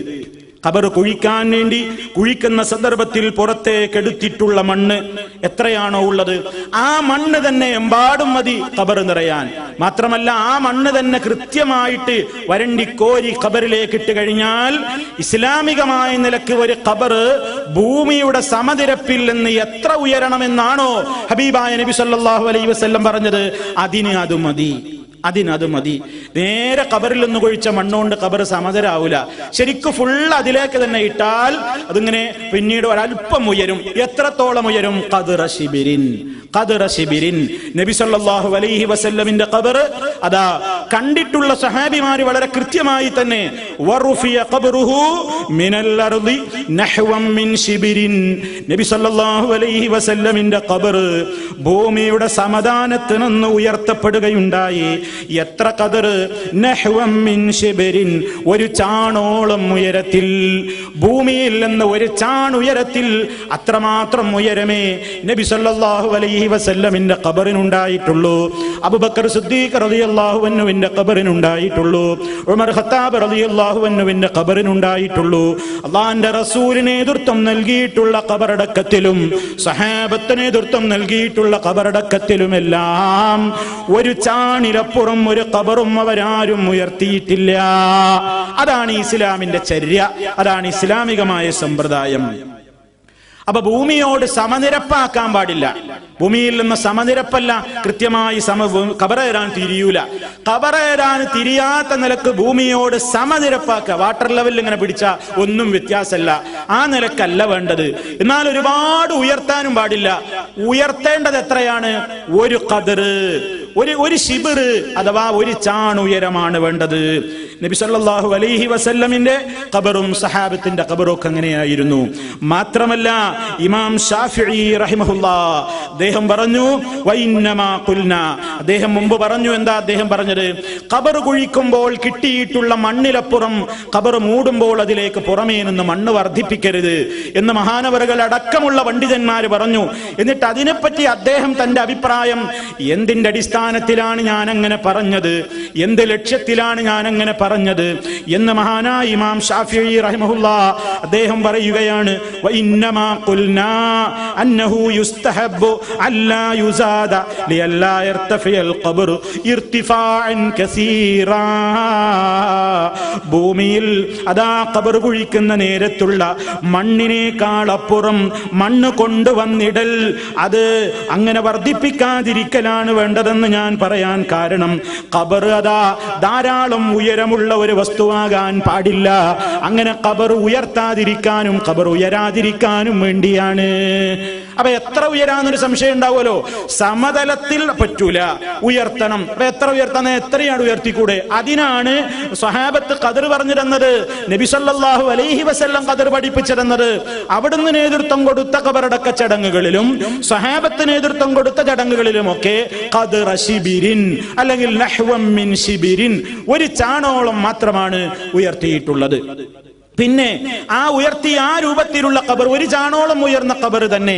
ഖബർ കുഴിക്കാൻ വേണ്ടി കുഴിക്കുന്ന സന്ദർഭത്തിൽ പുറത്തേക്ക് എടുത്തിട്ടുള്ള മണ്ണ് എത്രയാണോ ഉള്ളത് ആ മണ്ണ് തന്നെ എമ്പാടും മതി ഖബർ നിറയാൻ. മാത്രമല്ല ആ മണ്ണ് തന്നെ കൃത്യമായിട്ട് വരണ്ടിക്കോരി ഖബറിലേക്ക് ഇട്ട് കഴിഞ്ഞാൽ ഇസ്ലാമികമായ നിലക്ക് ഒരു ഖബർ ഭൂമിയുടെ സമനിരപ്പിൽ നിന്ന് എത്ര ഉയരണമെന്നാണോ ഹബീബായ നബി സല്ലല്ലാഹു അലൈഹി വസല്ലം പറഞ്ഞത്, അതിനത് മതി. നേരെ ഖബറിൽ നിന്ന് കുഴിച്ച മണ്ണുകൊണ്ട് ഖബർ സമതരാവൂല. ശരിക്കും ഫുൾ അതിലേക്ക് തന്നെ ഇട്ടാൽ അതിങ്ങനെ പിന്നീട് ഒരല്പം ഉയരും. എത്രത്തോളം ഉയരും? ഖദ്റ ശിബിരിൻ. നബി സല്ലല്ലാഹു അലൈഹി വസല്ലമിന്റെ ഖബർ അതാ കണ്ടിട്ടുള്ള സഹാബിമാർ വളരെ കൃത്യമായി തന്നെ വറുഫിയ ഖബ്റുഹു മിനൽ അർളി നഹ്വം മിൻ ശിബിരിൻ. നബി സല്ലല്ലാഹു അലൈഹി വസല്ലമിന്റെ ഖബർ ഭൂമിയുടെ സമദാനത്തിൽ നിന്ന് ഉയർത്തപ്പെടുകയുണ്ടായി. എത്ര ഖദർ? നഹ്വം മിൻ ശിബിരിൻ, ഒരു ചാണോളം ഉയരത്തിൽ. ഭൂമിയിൽ നിന്ന് ഒരു ചാൺ ഉയരത്തിൽ, അത്രമാത്രം ഉയരമേ നബി സല്ലല്ലാഹു അലൈഹി വസല്ലമിന്റെ ഖബറിനുണ്ടായിട്ടുള്ളൂ. അബൂബക്കർ സിദ്ദീഖ് റളിയല്ലാഹു അൻഹുവിന്റെ ഖബറിനുണ്ടായിട്ടുള്ളൂ. ഉമർ ഖത്താബ് റളിയല്ലാഹു അൻഹുവിന്റെ ഖബറിനുണ്ടായിട്ടുള്ളൂ. അല്ലാഹുവിന്റെ റസൂലിന് നേതൃത്വം നൽകിയിട്ടുള്ള ഖബറടക്കത്തിലും സഹാബത്തിന് നേതൃത്വം നൽകിയിട്ടുള്ള ഖബറടക്കത്തിലുമെല്ലാം ഒരു ചാണിലപ്പുറം ഒരു ഖബറും അവരാരും ഉയർത്തിയിട്ടില്ല. അതാണ് ഇസ്ലാമിന്റെ ചര്യ, അതാണ് ഇസ്ലാമികമായ സമ്പ്രദായം. അപ്പൊ ഭൂമിയോട് സമനിരപ്പാക്കാൻ പാടില്ല. ഭൂമിയിൽ നിന്ന് സമനിരപ്പല്ല, കൃത്യമായി ഖബറേറാൻ തിരിയൂല. ഖബറേറാൻ തിരിയാത്ത നിലക്ക് ഭൂമിയോട് സമനിരപ്പാക്കുക. വാട്ടർ ലെവലിൽ ഇങ്ങനെ പിടിച്ചാൽ ഒന്നും വ്യത്യാസമല്ല, ആ നിലക്കല്ല വേണ്ടത്. എന്നാൽ ഒരുപാട് ഉയർത്താനും പാടില്ല. ഉയർത്തേണ്ടത് എത്രയാണ്? ഒരു ഖദർ, ഒരു ശിബിർ അഥവാ ഒരു ചാൺ ഉയരമാണ് വേണ്ടത്. നബി സല്ലല്ലാഹു അലൈഹി വസല്ലമിന്റെ ഖബറും സഹാബത്തിന്റെ ഖബറും ഒക്കെ അങ്ങനെയായിരുന്നു. മാത്രമല്ല ഇമാം ശാഫിഈ റഹിമഹുല്ലാഹ് അദ്ദേഹം പറഞ്ഞു വഇന്നമാ ഖുൽനാ, അദ്ദേഹം മുമ്പ് പറഞ്ഞു. എന്താ അദ്ദേഹം പറഞ്ഞത്? ഖബർ കുഴിക്കുമ്പോൾ കിട്ടിയിട്ടുള്ള മണ്ണിലപ്പുറം ഖബർ മൂടുമ്പോൾ അതിലേക്ക് പുറമേ നിന്ന് മണ്ണ് വർദ്ധിപ്പിക്കരുത് എന്ന് മഹാനവറുകൾ അടക്കമുള്ള പണ്ഡിതന്മാര് പറഞ്ഞു. എന്നിട്ട് അതിനെപ്പറ്റി അദ്ദേഹം തന്റെ അഭിപ്രായം, എന്തിന്റെ അടിസ്ഥാനത്തിലാണ് ഞാൻ അങ്ങനെ പറഞ്ഞത്, എന്ത് ലക്ഷ്യത്തിലാണ് ഞാൻ അങ്ങനെ പറഞ്ഞത് എന്ന് മഹാനായ ഇമാം ശാഫിഈ റഹിമഹുല്ലാഹ് അദ്ദേഹം പറയുകയാണ്, വഇന്നമാ ഖുൽനാ അന്നഹു യുസ്തഹബ്ബു അല്ലാ യുസാദ ലിയല്ലാ യർതഫിയൽ ഖബ്റു ഇർതിഫാഅൻ കസീറാ. ഭൂമിയിൽ അതാ ഖബർ കുഴിക്കുന്ന നേരത്തുള്ള മണ്ണിനേക്കാൾ അപ്പുറം മണ്ണ് കൊണ്ടുവന്നിടൽ, അത് അങ്ങനെ വർദ്ധിപ്പിക്കാതിരിക്കലാണ് വേണ്ടതെന്ന് ഞാൻ പറയാൻ കാരണം, ഖബർ അതാ ധാരാളം ഉയരമുള്ള ഒരു വസ്തുവാകാൻ പാടില്ല. അങ്ങനെ ഖബർ ഉയർത്താതിരിക്കാനും ഖബർ ഉയരാതിരിക്കാനും വേണ്ടിയാണ്. അപ്പൊ എത്ര ഉയരാന്നൊരു സംശയം ഉണ്ടാവുമല്ലോ. സമതലത്തിൽ പറ്റൂല, ഉയർത്തണം. അപ്പൊ എത്ര ഉയർത്താൻ, എത്രയാണ് ഉയർത്തിക്കൂടെ? അതിനാണ് സ്വഹാബത്ത് ഖദർ പറഞ്ഞു തന്നത്, നബി സല്ലല്ലാഹു അലൈഹി വസല്ലം ഖദർ പഠിപ്പിച്ചു തന്നത്. അവിടുന്ന് നേതൃത്വം കൊടുത്ത ഖബറടക്ക ചടങ്ങുകളിലും സ്വഹാബത്ത് നേതൃത്വം കൊടുത്ത ചടങ്ങുകളിലുമൊക്കെ ഖദറ ശിബിരിൻ അല്ലെങ്കിൽ നഹ്വം മിൻ ശിബിരിൻ, ഒരു ചാണോളം മാത്രമാണ് ഉയർത്തിയിട്ടുള്ളത്. പിന്നെ ആ ഉയർത്തി ആ രൂപത്തിലുള്ള ഖബർ, ഒരു ചാണോളം ഉയർന്ന ഖബർ തന്നെ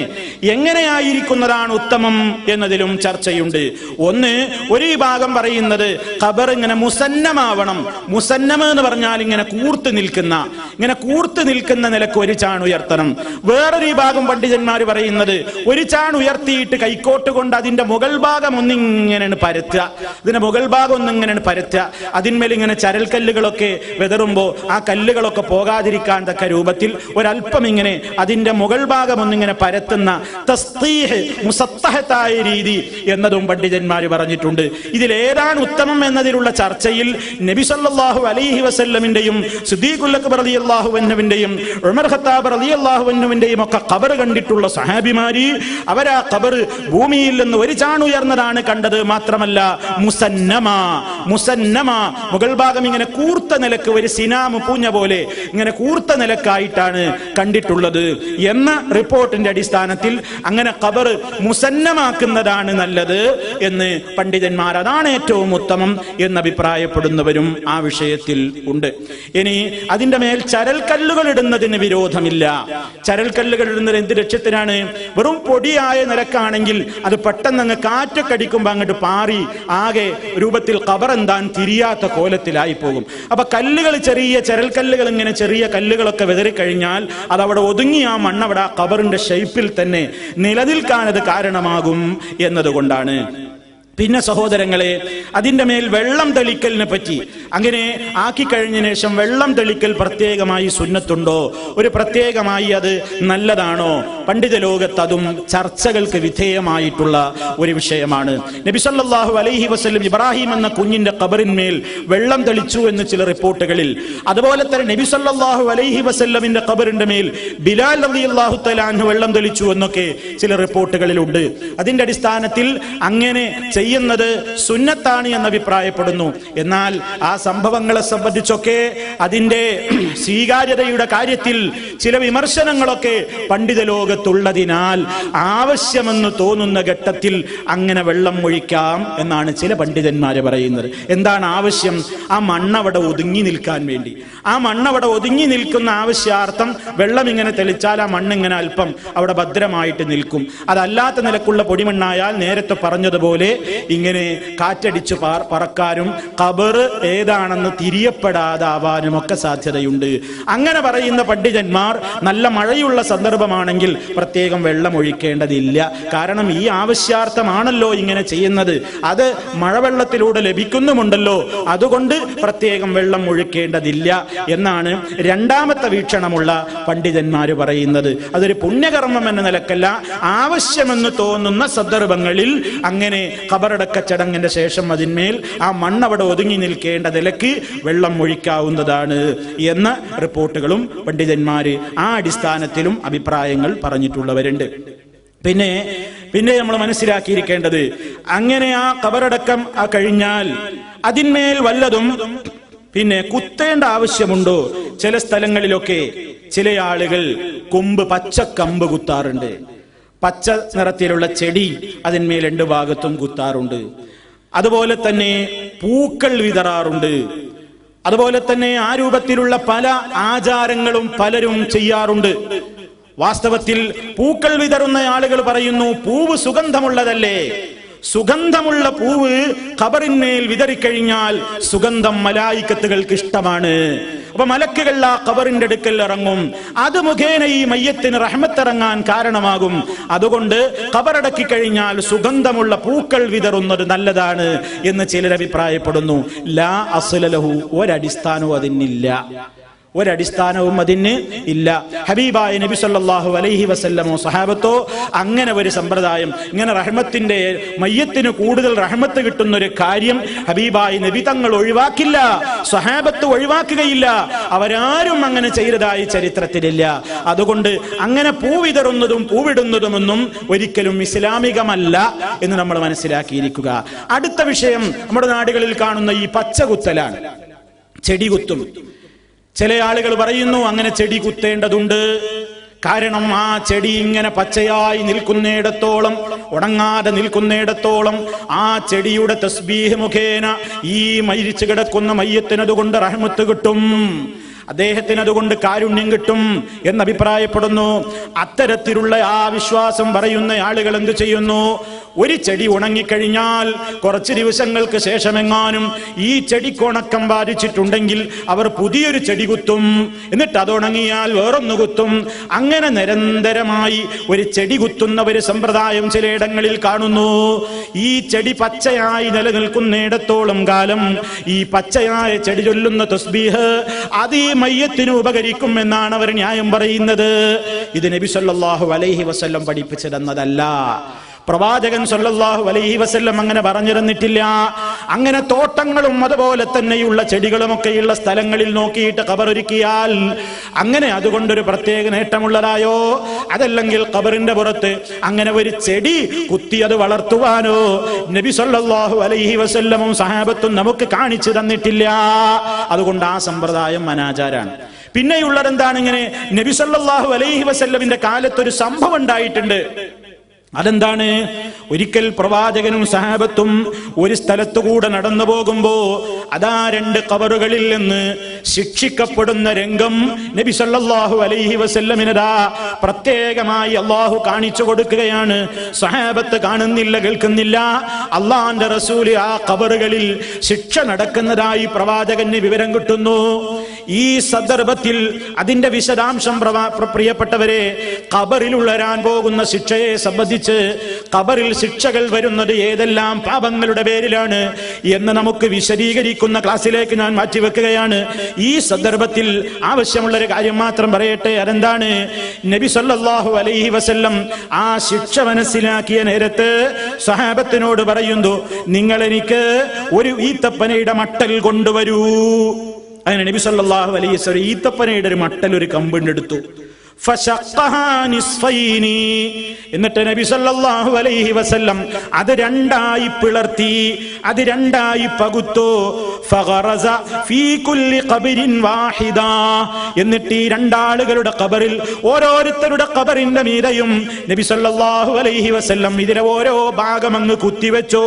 എങ്ങനെയായിരിക്കുന്നതാണ് ഉത്തമം എന്നതിലും ചർച്ചയുണ്ട്. ഒന്ന്, ഒരു വിഭാഗം പറയുന്നത് ഖബർ ഇങ്ങനെ മുസന്നമാവണം. മുസന്നമ എന്ന് പറഞ്ഞാൽ ഇങ്ങനെ കൂർത്ത് നിൽക്കുന്ന നിലക്ക് ഒരു ചാൺ ഉയർത്തണം. വേറൊരു വിഭാഗം പണ്ഡിതന്മാർ പറയുന്നത് ഒരു ചാൺ ഉയർത്തിയിട്ട് കൈക്കോട്ട് കൊണ്ട് അതിന്റെ മുകൾ ഭാഗം ഒന്നിങ്ങനെ പരത്തുക, ഇതിന്റെ മുകൾ ഭാഗം ഒന്നിങ്ങനെ പരത്തുക, അതിന്മേൽ ഇങ്ങനെ ചരൽക്കല്ലുകളൊക്കെ വെതറുമ്പോ ആ കല്ലുകളൊക്കെ പോകാതിരിക്കാൻ തക്ക രൂപത്തിൽ ഒരല്പം ഇങ്ങനെ അതിന്റെ മുകൾ ഭാഗം ഒന്നിങ്ങനെ പരത്തുന്ന തസ്തീഹ്, മുസത്തഹത്തായ രീതി എന്നതും പണ്ഡിതന്മാർ പറഞ്ഞിട്ടുണ്ട്. ഇതിലേതാണ് ഉത്തമം എന്നതിലുള്ള ചർച്ചയിൽ നബി സല്ലല്ലാഹു അലൈഹി വസല്ലമിന്റെയും സിദ്ദീഖുൽ അക്ബർ റളിയല്ലാഹു അൻഹുവിന്റെയും ഉമർ ഖത്താബ് റളിയല്ലാഹു അൻഹുവിന്റെയും ഒക്കെ ഖബർ കണ്ടിട്ടുള്ള സഹാബിമാര് അവരാ ഖബർ ഭൂമിയിൽ നിന്ന് ഒരു ചാൺ ഉയർന്നതാണ് കണ്ടത്. മാത്രമല്ല മുസന്നമ മുകൾ ഭാഗം ഇങ്ങനെ കൂർത്ത നിലക്ക്, ഒരു സിനാമ് പൂഞ്ഞ പോലെ ഇങ്ങനെ കൂർത്ത നിലക്കായിട്ടാണ് കണ്ടിട്ടുള്ളത് എന്ന റിപ്പോർട്ടിന്റെ അടിസ്ഥാനത്തിൽ അങ്ങനെ ഖബർ മുസന്നമാക്കുന്നതാണ് നല്ലത് എന്ന് പണ്ഡിതന്മാർ, അതാണ് ഏറ്റവും ഉത്തമം എന്ന് അഭിപ്രായപ്പെടുന്നവരും ആ വിഷയത്തിൽ ഉണ്ട്. ഇനി അതിന്റെ മേൽ ചരൽക്കല്ലുകൾ ഇടുന്നതിന് വിരോധമില്ല. ചരൽക്കല്ലുകൾ ഇടുന്നത് എന്ത് ലക്ഷ്യത്തിനാണ്? വെറും പൊടിയായ നിലക്കാണെങ്കിൽ അത് പെട്ടെന്ന് അങ്ങ് കാറ്റൊക്കെ അടിക്കുമ്പോ അങ്ങോട്ട് പാറി ആകെ രൂപത്തിൽ ഖബർ എന്താൻ തിരിയാത്ത കോലത്തിലായി പോകും. അപ്പൊ കല്ലുകൾ, ചെറിയ ചരൽക്കല്ലുകൾ, ഇങ്ങനെ ചെറിയ കല്ലുകളൊക്കെ വെതറിക്കഴിഞ്ഞാൽ അത് അവിടെ ഒതുങ്ങി ആ മണ്ണവിടെ ആ ഖബറിന്റെ ഷേപ്പിൽ തന്നെ നിലനിൽക്കാൻ അത് കാരണമാകും എന്നതുകൊണ്ടാണ്. പിന്നെ സഹോദരങ്ങളെ, അതിന്റെ മേൽ വെള്ളം തെളിക്കലിനെ പറ്റി, അങ്ങനെ ആക്കി കഴിഞ്ഞ ശേഷം വെള്ളം തെളിക്കൽ പ്രത്യേകമായി സുന്നത്തുണ്ടോ, ഒരു പ്രത്യേകമായി അത് നല്ലതാണോ? പണ്ഡിത ലോകത്ത് അതും ചർച്ചകൾക്ക് വിധേയമായിട്ടുള്ള ഒരു വിഷയമാണ്. നബി സല്ലല്ലാഹു അലൈഹി വസല്ലം ഇബ്രാഹിം എന്ന കുഞ്ഞിന്റെ ഖബറിന്മേൽ വെള്ളം തെളിച്ചു എന്ന് ചില റിപ്പോർട്ടുകളിൽ, അതുപോലെ തന്നെ നബി സല്ലല്ലാഹു അലൈഹി വസല്ലമിന്റെ ഖബറിന്റെ മേൽ ബിലാൽ റളിയല്ലാഹു തആല അൻഹു വെള്ളം തെളിച്ചു എന്നൊക്കെ ചില റിപ്പോർട്ടുകളിലുണ്ട്. അതിന്റെ അടിസ്ഥാനത്തിൽ അങ്ങനെ ചെയ്യുന്നത് സുന്നത്താണ് എന്ന് അഭിപ്രായപ്പെടുന്നു. എന്നാൽ ആ സംഭവങ്ങളെ സംബന്ധിച്ചൊക്കെ അതിന്റെ സ്വീകാര്യതയുടെ കാര്യത്തിൽ ചില വിമർശനങ്ങളൊക്കെ പണ്ഡിത ലോകത്തുള്ളതിനാൽ ആവശ്യമെന്ന് തോന്നുന്ന ഘട്ടത്തിൽ അങ്ങനെ വെള്ളം ഒഴിക്കാം എന്നാണ് ചില പണ്ഡിതന്മാര് പറയുന്നത്. എന്താണ് ആവശ്യം? ആ മണ്ണവിടെ ഒതുങ്ങി നിൽക്കാൻ വേണ്ടി, ആ മണ്ണവിടെ ഒതുങ്ങി നിൽക്കുന്ന ആവശ്യാർത്ഥം വെള്ളം ഇങ്ങനെ തെളിച്ചാൽ ആ മണ്ണിങ്ങനെ അല്പം അവിടെ ഭദ്രമായിട്ട് നിൽക്കും. അതല്ലാത്ത നിലക്കുള്ള പൊടിമണ്ണായാൽ നേരത്തെ പറഞ്ഞതുപോലെ ഇങ്ങനെ കാറ്റടിച്ച് പറക്കാനും ഖബർ ഏതാണെന്ന് തിരിയപ്പെടാതാവാനും ഒക്കെ സാധ്യതയുണ്ട്. അങ്ങനെ പറയുന്ന പണ്ഡിതന്മാർ നല്ല മഴയുള്ള സന്ദർഭമാണെങ്കിൽ പ്രത്യേകം വെള്ളം ഒഴിക്കേണ്ടതില്ല. കാരണം ഈ ആവശ്യാർത്ഥമാണല്ലോ ഇങ്ങനെ ചെയ്യുന്നത്, അത് മഴവെള്ളത്തിലൂടെ ലഭിക്കുന്നുമുണ്ടല്ലോ, അതുകൊണ്ട് പ്രത്യേകം വെള്ളം ഒഴിക്കേണ്ടതില്ല എന്നാണ് രണ്ടാമത്തെ വീക്ഷണമുള്ള പണ്ഡിതന്മാർ പറയുന്നത്. അതൊരു പുണ്യകർമ്മം എന്ന നിലക്കല്ല, ആവശ്യമെന്ന് തോന്നുന്ന സന്ദർഭങ്ങളിൽ അങ്ങനെ ഖബറടക്ക ചടങ്ങിന്റെ ശേഷം അതിന്മേൽ ആ മണ്ണവിടെ ഒതുങ്ങി നിൽക്കേണ്ട നിലയ്ക്ക് വെള്ളം ഒഴിക്കാവുന്നതാണ് എന്ന റിപ്പോർട്ടുകളും പണ്ഡിതന്മാര് ആ അടിസ്ഥാനത്തിലും അഭിപ്രായങ്ങൾ പറഞ്ഞിട്ടുള്ളവരുണ്ട്. പിന്നെ നമ്മൾ മനസ്സിലാക്കിയിരിക്കേണ്ടത്, അങ്ങനെ ആ ഖബറടക്കം കഴിഞ്ഞാൽ അതിന്മേൽ വല്ലതും കുത്തേണ്ട ആവശ്യമുണ്ടോ? ചില സ്ഥലങ്ങളിലൊക്കെ ചില ആളുകൾ പച്ചക്കമ്പ് കുത്താറുണ്ട്. പച്ച നിറത്തിലുള്ള ചെടി അതിന്മേൽ 2 ഭാഗത്തും കുത്താറുണ്ട്. അതുപോലെ തന്നെ പൂക്കൾ വിതറാറുണ്ട്. അതുപോലെ തന്നെ ആ രൂപത്തിലുള്ള പല ആചാരങ്ങളും പലരും ചെയ്യാറുണ്ട്. വാസ്തവത്തിൽ പൂക്കൾ വിതറുന്ന ആളുകൾ പറയുന്നു, പൂവ് സുഗന്ധമുള്ളതല്ലേ, സുഗന്ധമുള്ള പൂവ് ഖബറിന്മേൽ വിതറിക്കഴിഞ്ഞാൽ സുഗന്ധം മലായിക്കത്തുകൾക്ക് ഇഷ്ടമാണ്. അപ്പൊ മലക്കുകൾ ആ ഖബറിന്റെ അടുക്കൽ ഇറങ്ങും, അത് മുഖേന ഈ മയ്യത്തിന് റഹ്മത്തിറങ്ങാൻ കാരണമാകും. അതുകൊണ്ട് ഖബറടക്കി കഴിഞ്ഞാൽ സുഗന്ധമുള്ള പൂക്കൾ വിതറുന്നത് നല്ലതാണ് എന്ന് ചിലർ അഭിപ്രായപ്പെടുന്നു. ലാ അസ്ല ലഹു, ഒരടിസ്ഥാനവും അതിനില്ല, ഒരടിസ്ഥാനവും അതിന് ഇല്ല. ഹബീബായ നബി സല്ലല്ലാഹു അലൈഹി വസല്ലമോ സഹാബത്തോ അങ്ങനെ ഒരു സമ്പ്രദായം, ഇങ്ങനെ റഹ്മത്തിന്റെ മയ്യത്തിന് കൂടുതൽ റഹ്മത്ത് കിട്ടുന്ന ഒരു കാര്യം ഹബീബായ നബി തങ്ങൾ ഒഴിവാക്കില്ല, സഹാബത്ത് ഒഴിവാക്കുകയില്ല, അവരാരും അങ്ങനെ ചെയ്തതായി ചരിത്രത്തിലില്ല. അതുകൊണ്ട് അങ്ങനെ പൂവിതറുന്നതും പൂവിടുന്നതുമൊന്നും ഒരിക്കലും ഇസ്ലാമികമല്ല എന്ന് നമ്മൾ മനസ്സിലാക്കിയിരിക്കുക. അടുത്ത വിഷയം നമ്മുടെ നാടുകളിൽ കാണുന്ന ഈ പച്ചകുത്തലാണ്, ചെടി കുത്തും. ചില ആളുകൾ പറയുന്നു അങ്ങനെ ചെടി കുത്തേണ്ടതുണ്ട്. കാരണം ആ ചെടി ഇങ്ങനെ പച്ചയായി നിൽക്കുന്നിടത്തോളം, ഉണങ്ങാതെ നിൽക്കുന്നിടത്തോളം ആ ചെടിയുടെ തസ്ബീഹ് മുഖേന ഈ മരിച്ചു കിടക്കുന്ന മയ്യത്തിനതുകൊണ്ട് റഹ്മത്ത് കിട്ടും, അദ്ദേഹത്തിന് അതുകൊണ്ട് കാരുണ്യം കിട്ടും എന്ന് അഭിപ്രായപ്പെടുന്നു. അത്തരത്തിലുള്ള ആ വിശ്വാസം പറയുന്ന ആളുകൾ എന്ത് ചെയ്യുന്നു? ഒരു ചെടി ഉണങ്ങിക്കഴിഞ്ഞാൽ കുറച്ച് ദിവസങ്ങൾക്ക് ശേഷമെങ്ങാനും ഈ ചെടിക്ക് ഉണക്കം ബാധിച്ചിട്ടുണ്ടെങ്കിൽ അവർ പുതിയൊരു ചെടി കുത്തും, എന്നിട്ട് അത് ഉണങ്ങിയാൽ വേറൊന്ന് കുത്തും. അങ്ങനെ നിരന്തരമായി ഒരു ചെടി കുത്തുന്ന ഒരു സമ്പ്രദായം ചിലയിടങ്ങളിൽ കാണുന്നു. ഈ ചെടി പച്ചയായി നിലനിൽക്കുന്നിടത്തോളം കാലം ഈ പച്ചയായ ചെടി ചൊല്ലുന്ന തസ്ബീഹ് അത് ഈ മയ്യത്തിന് ഉപകരിക്കും എന്നാണ് അവർ ന്യായം പറയുന്നത്. ഇത് നബി സല്ലല്ലാഹു അലൈഹി വസല്ലം പഠിപ്പിച്ചു തന്നതല്ല. പ്രവാചകൻ സല്ലല്ലാഹു അലൈഹി വസല്ലം അങ്ങനെ പറഞ്ഞിരുന്നിട്ടില്ല. അങ്ങനെ തോട്ടങ്ങളും അതുപോലെ തന്നെയുള്ള ചെടികളുമൊക്കെയുള്ള സ്ഥലങ്ങളിൽ നോക്കിയിട്ട് ഖബറൊരുക്കിയാൽ അങ്ങനെ അതുകൊണ്ടൊരു പ്രത്യേക നേട്ടമുള്ളതായോ, അതല്ലെങ്കിൽ ഖബറിന്റെ പുറത്ത് അങ്ങനെ ഒരു ചെടി കുത്തി അത് വളർത്തുവാനോ നബി സല്ലല്ലാഹു അലൈഹി വസല്ലമും സഹാബത്തും നമുക്ക് കാണിച്ചു തന്നിട്ടില്ല. അതുകൊണ്ട് ആ സമ്പ്രദായം അനാചാരാണ്. പിന്നെയുള്ളത് എന്താണ്? ഇങ്ങനെ നബി സല്ലല്ലാഹു അലൈഹി വസല്ലമിന്റെ കാലത്തൊരു സംഭവം ഉണ്ടായിട്ടുണ്ട്. അതെന്താണ്? ഒരിക്കൽ പ്രവാചകനും സഹാബത്തും ഒരു സ്ഥലത്തുകൂടെ നടന്നു പോകുമ്പോ അതാ 2 ഖബറുകളിൽ നിന്ന് ശിക്ഷിക്കപ്പെടുന്ന രംഗം നബി സല്ലല്ലാഹു അലൈഹി വസല്ലമിനതാ പ്രത്യേകമായി അള്ളാഹു കാണിച്ചു കൊടുക്കുകയാണ്. സഹാബത്ത് കാണുന്നില്ല, കേൾക്കുന്നില്ല. അള്ളാന്റെ റസൂല് ആ ഖബറുകളിൽ ശിക്ഷ നടക്കുന്നതായി പ്രവാചകന് വിവരം കിട്ടുന്നു. ഈ സന്ദർഭത്തിൽ അതിന്റെ വിശദാംശം പ്രിയപ്പെട്ടവരെ, ഖബറിൽ വരാൻ പോകുന്ന ശിക്ഷയെ സംബന്ധിച്ച് ഖബറിൽ ശിക്ഷകൾ വരുന്നത് ഏതെല്ലാം പാപങ്ങളുടെ പേരിലാണ് എന്ന് നമുക്ക് വിശദീകരിക്കുന്ന ക്ലാസ്സിലേക്ക് ഞാൻ മാറ്റിവെക്കുകയാണ്. ഈ സന്ദർഭത്തിൽ ആവശ്യമുള്ളൊരു കാര്യം മാത്രം പറയട്ടെ. അതെന്താണ്? നബി സല്ലല്ലാഹു അലൈഹി വസല്ലം ആ ശിക്ഷ മനസ്സിലാക്കിയ നേരത്ത് സ്വഹാബത്തിനോട് പറയുന്നു, നിങ്ങൾ എനിക്ക് ഒരു ഈത്തപ്പനയുടെ മട്ടൽ കൊണ്ടുവരൂ. അങ്ങനെ നബി സല്ലല്ലാഹു അലൈഹി വസല്ലം ഈത്തപ്പനയുടെ ഒരു മട്ടൽ, ഒരു കമ്പെടുത്തു. എന്നിട്ട് നബി സല്ലല്ലാഹു അലൈഹി വസല്ലം അത് 2ആയി പിളർത്തി, അത് 2ആയി പകുത്തു. ഫഗറസ ഫീ കുല്ലി ഖബരിൻ വാഹിദ. എന്നിട്ട് ഈ 2 ആളുകളുടെ ഖബറിൽ, ഓരോരുത്തരുടെ ഖബറിന്റെ മീതെയും നബി സല്ലല്ലാഹു അലൈഹി വസല്ലം ഇതിലെ ഓരോ ഭാഗം അങ്ങ് കുത്തിവെച്ചു,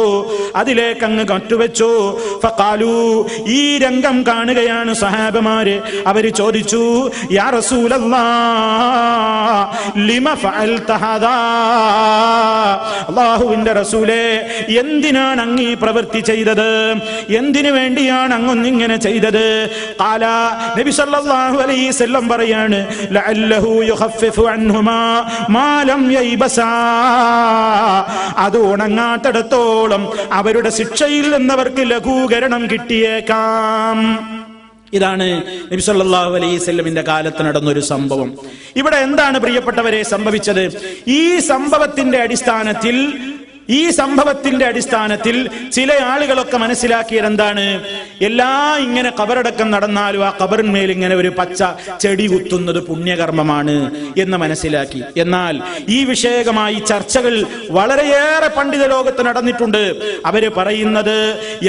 അതിലേക്ക് അങ്ങ് കട്ടുവെച്ചു. ഫഖാലു, ഈ രംഗം കാണുകയാണ് സഹാബമാര്. അവര് ചോദിച്ചു, യാ റസൂലല്ലാഹ്, ലിമ ഫഅൽത ഹാദാ, അല്ലാഹുവിന്റെ റസൂലേ എന്തിനാണ് അങ്ങ് ഈ പ്രവൃത്തി ചെയ്തത്, എന്തിനു വേണ്ടിയാണ് അങ്ങൊന്നിങ്ങനെ ചെയ്തത്? ഖാല, നബി സല്ലല്ലാഹു അലൈഹി വസല്ലം പറയാണ്, ലഅല്ലഹു യുഖഫിഫു അൻഹുമാ മാ ലം യൈബസാ, അത് ഉണങ്ങാത്തിടത്തോളം അവരുടെ ശിക്ഷയിൽ നിന്നവർക്ക് ലഘൂകരണം കിട്ടിയേക്കാം. ഇതാണ് നബി സല്ലല്ലാഹു അലൈഹി വസല്ലമിന്റെ കാലത്ത് നടന്നൊരു സംഭവം. ഇവിടെ എന്താണ് പ്രിയപ്പെട്ടവരെ സംഭവിച്ചത്? ഈ സംഭവത്തിന്റെ അടിസ്ഥാനത്തിൽ ചില ആളുകളൊക്കെ മനസ്സിലാക്കിയത് എന്താണ്? ഇങ്ങനെ ഖബറടക്കം നടന്നാലും ആ ഖബറിന്മേൽ ഇങ്ങനെ ഒരു പച്ച ചെടി കുത്തുന്നത് പുണ്യകർമ്മമാണ് എന്ന് മനസ്സിലാക്കി. എന്നാൽ ഈ വിഷയകമായി ചർച്ചകൾ വളരെയേറെ പണ്ഡിത ലോകത്ത് നടന്നിട്ടുണ്ട്. അവര് പറയുന്നത്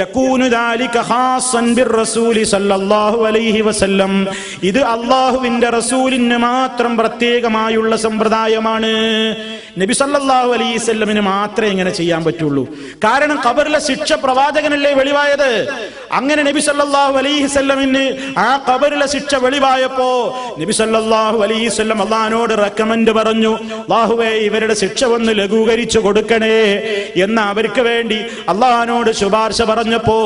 യകൂനു ദാലിക ഖാസ്സൻ ബിർറസൂലി സല്ലല്ലാഹു അലൈഹി വസല്ലം, ഇത് അല്ലാഹുവിന്റെ റസൂലിന് മാത്രം പ്രത്യേകമായുള്ള സമ്പ്രദായമാണ്. നബി സല്ലല്ലാഹു അലൈഹി വസല്ലമിന് മാത്രമേ ഇങ്ങനെ ചെയ്യാൻ പറ്റുള്ളൂ. കാരണം ഖബറിലെ ശിക്ഷ പ്രവാചകനല്ലേ വെളിവായത്. അങ്ങനെ നബി സല്ലല്ലാഹു അലൈഹി വസല്ലമിന് ആ ഖബറിലെ ശിക്ഷ വെളിവായപ്പോ നബി സല്ലല്ലാഹു അലൈഹി വസല്ലം അല്ലാഹുവോട് റെക്കമെൻഡ് പറഞ്ഞു, അല്ലാഹുവേ ഇവരുടെ ശിക്ഷ ഒന്ന് ലഘൂകരിച്ചു കൊടുക്കണേ എന്ന് അവർക്ക് വേണ്ടി അല്ലാഹുവോട് ശുപാർശ പറഞ്ഞപ്പോ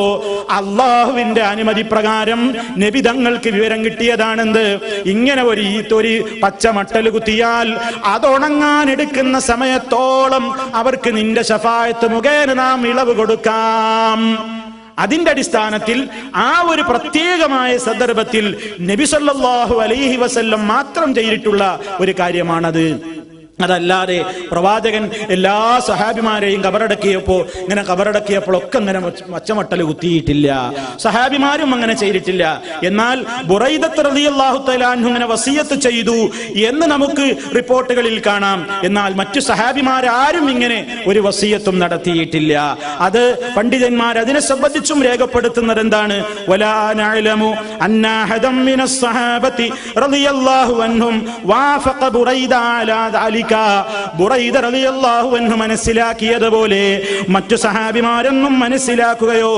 അല്ലാഹുവിന്റെ അനുമതി പ്രകാരം നബി തങ്ങൾക്ക് വിവരം കിട്ടിയതാണെന്ത്, ഇങ്ങനെ ഒരു പച്ച മട്ടൽ കുത്തിയാൽ അതുണങ്ങാൻ എടുക്കുന്ന സമയത്തോളം അവർക്ക് നിന്റെ ശഫായത്ത് മുഖേന നാം ഇളവ് കൊടുക്കാം. അതിന്റെ അടിസ്ഥാനത്തിൽ ആ ഒരു പ്രത്യേകമായ സന്ദർഭത്തിൽ നബി സല്ലല്ലാഹു അലൈഹി വസല്ലം മാത്രം ചെയ്തിട്ടുള്ള ഒരു കാര്യമാണത്. അതല്ലാതെ പ്രവാചകൻ എല്ലാ സഹാബിമാരെയും കബറടക്കിയപ്പോഴൊക്കെ അങ്ങനെ മച്ചമട്ടൽ കുത്തിയിട്ടില്ല. സഹാബിമാരും അങ്ങനെ ചെയ്തിട്ടില്ല. എന്നാൽ ബുറൈദത്ത് റളിയല്ലാഹു തആല അൻഹു ഇങ്ങനെ വസിയത്ത് ചെയ്തു എന്ന് നമുക്ക് റിപ്പോർട്ടുകളിൽ കാണാം. എന്നാൽ മറ്റു സഹാബിമാരാരും ഇങ്ങനെ ഒരു വസിയത്തും നടത്തിയിട്ടില്ല. അത് പണ്ഡിതന്മാർ അതിനെ സംബന്ധിച്ചും രേഖപ്പെടുത്തുന്നത് എന്താണ്? വലാ നഅലമു അന്ന അഹദൻ മിനസ് സഹാബത്തി റളിയല്ലാഹു അൻഹും വാഫഖ ബുറൈദ അലാ ദാലിക, ബുറൈദ റളിയല്ലാഹു അൻഹു മനസ്സിലാക്കിയതുപോലെ മറ്റു സഹാബിമാരൊന്നും മനസ്സിലാക്കുകയോ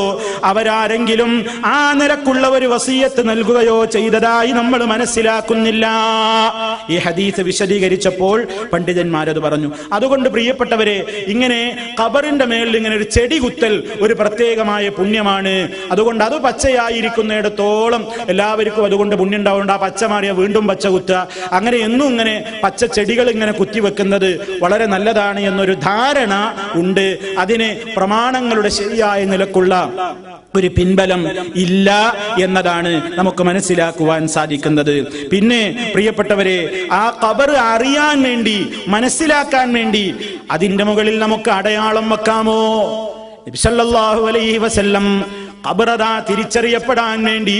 അവരാരെങ്കിലും ആ നിലക്കുള്ള ഒരു വസിയത്ത് നൽകുകയോ ചെയ്തതായി നമ്മൾ മനസ്സിലാക്കുന്നില്ല. ഈ ഹദീസ് വിശദീകരിച്ചപ്പോൾ പണ്ഡിതന്മാരത് പറഞ്ഞു. അതുകൊണ്ട് പ്രിയപ്പെട്ടവരെ, ഇങ്ങനെ ഖബറിന്റെ മേലിൽ ഇങ്ങനെ ഒരു ചെടി കുത്തൽ ഒരു പ്രത്യേകമായ പുണ്യമാണ്. അതുകൊണ്ട് അത് പച്ചയായിരിക്കുന്നിടത്തോളം എല്ലാവർക്കും അതുകൊണ്ട് പുണ്യം ഉണ്ടാവുന്നുണ്ട്. ആ പച്ച മാറിയ വീണ്ടും പച്ച കുത്തുക, അങ്ങനെ എന്നും ഇങ്ങനെ പച്ച ചെടികൾ ഇങ്ങനെ കുത്തിവെക്കുന്നത് വളരെ നല്ലതാണ് എന്നൊരു ധാരണ ഉണ്ട്. അതിന് പ്രമാണങ്ങളുടെ ശരിയായ നിലക്കുള്ള ഒരു പിൻബലം ഇല്ല എന്നതാണ് നമുക്ക് മനസ്സിലാക്കുവാൻ സാധിക്കുന്നത്. പിന്നെ പ്രിയപ്പെട്ടവരെ, ആ ഖബർ അറിയാൻ വേണ്ടി, മനസ്സിലാക്കാൻ വേണ്ടി അതിന്റെ മുകളിൽ നമുക്ക് അടയാളം വെക്കാമോ? നബി സല്ലല്ലാഹു അലൈഹി വസല്ലം ഖബറതാ തിരിച്ചറിയപ്പെടാൻ വേണ്ടി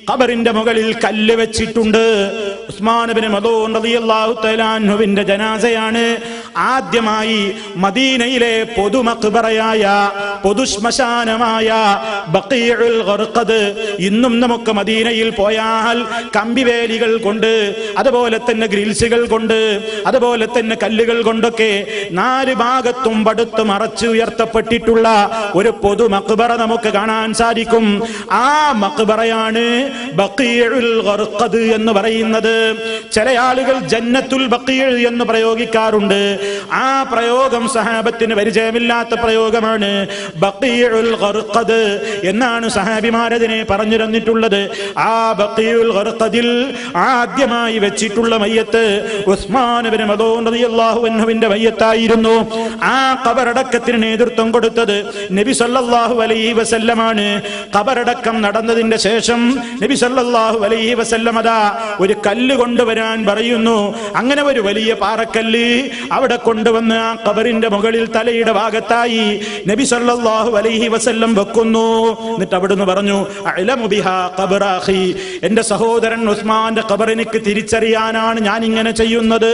ഖബറിന്റെ മുകളിൽ കല്ല് വെച്ചിട്ടുണ്ട്. ഉസ്മാൻ ഇബ്നു മദൂൻ റളിയല്ലാഹു തആല അൻഹുവിന്റെ ജനാസയാണ് ആദ്യമായി മദീനയിലെ പൊതു മഖ്ബറയായ പൊതു ശ്മശാനമായ ബഖീഉൽ ഗർഖദ്, ഇന്നും നമുക്ക് മദീനയിൽ പോയാൽ കമ്പിവേലികൾ കൊണ്ട്, അതുപോലെ തന്നെ ഗ്രിൽസുകൾ കൊണ്ട്, അതുപോലെ തന്നെ കല്ലുകൾ കൊണ്ടൊക്കെ നാല് ഭാഗത്തും പടുത്ത് മറച്ച് ഉയർത്തപ്പെട്ടിട്ടുള്ള ഒരു പൊതു മഖ്ബറ നമുക്ക് കാണാൻ സാധിക്കും. ആ മഖ്ബറയാണ് ബഖീഉൽ ഗർഖദ് എന്ന് പറയുന്നത്. ചില ആളുകൾ ജന്നത്തുൽ ബഖീഅ് എന്ന് പ്രയോഗിക്കാറുണ്ട്. ആ പ്രയോഗം സഹാബത്തിന് പരിചയമില്ലാത്ത പ്രയോഗമാണ്. ബഖീഉൽ ഗർഖദ് എന്നാണ് സഹാബിമാരതിനെ പറഞ്ഞു തന്നിട്ടുള്ളത്. ആ ബഖീഉൽ ഗർഖദിൽ ആദ്യമായി വെച്ചിട്ടുള്ള മയ്യത്ത് ഉസ്മാൻ ഇബ്നു മദൂൻ റളിയല്ലാഹു അൻഹുവിന്റെ മയ്യത്തായിരുന്നു. ആ ഖബറടക്കത്തിന് നേതൃത്വം കൊടുത്തത് നബി സല്ലല്ലാഹു അലൈഹി വസല്ലമാണ്. ഖബറടക്കം നടന്നതിന്റെ ശേഷം നബി സല്ലല്ലാഹു അലൈഹി വസല്ലം അതാ ഒരു കല്ല് കൊണ്ടുവരാൻ പറയുന്നു. അങ്ങനെ ഒരു വലിയ പാറക്കല്ല് അവിടെ കൊണ്ടുവന്ന് ആ ഖബറിന്റെ മുകളിൽ തലയുടെ ഭാഗത്തായി നബി സല്ലല്ലാഹു അലൈഹി വസല്ലം വെക്കുന്നു. എന്നിട്ട് അവിടുന്ന് പറഞ്ഞു, അഅലമു ബിഹാ ഖബ്റ അഖി, എന്റെ സഹോദരൻ ഉസ്മാന്റെ ഖബർ എനിക്ക് തിരിച്ചറിയാനാണ് ഞാൻ ഇങ്ങനെ ചെയ്യുന്നത്.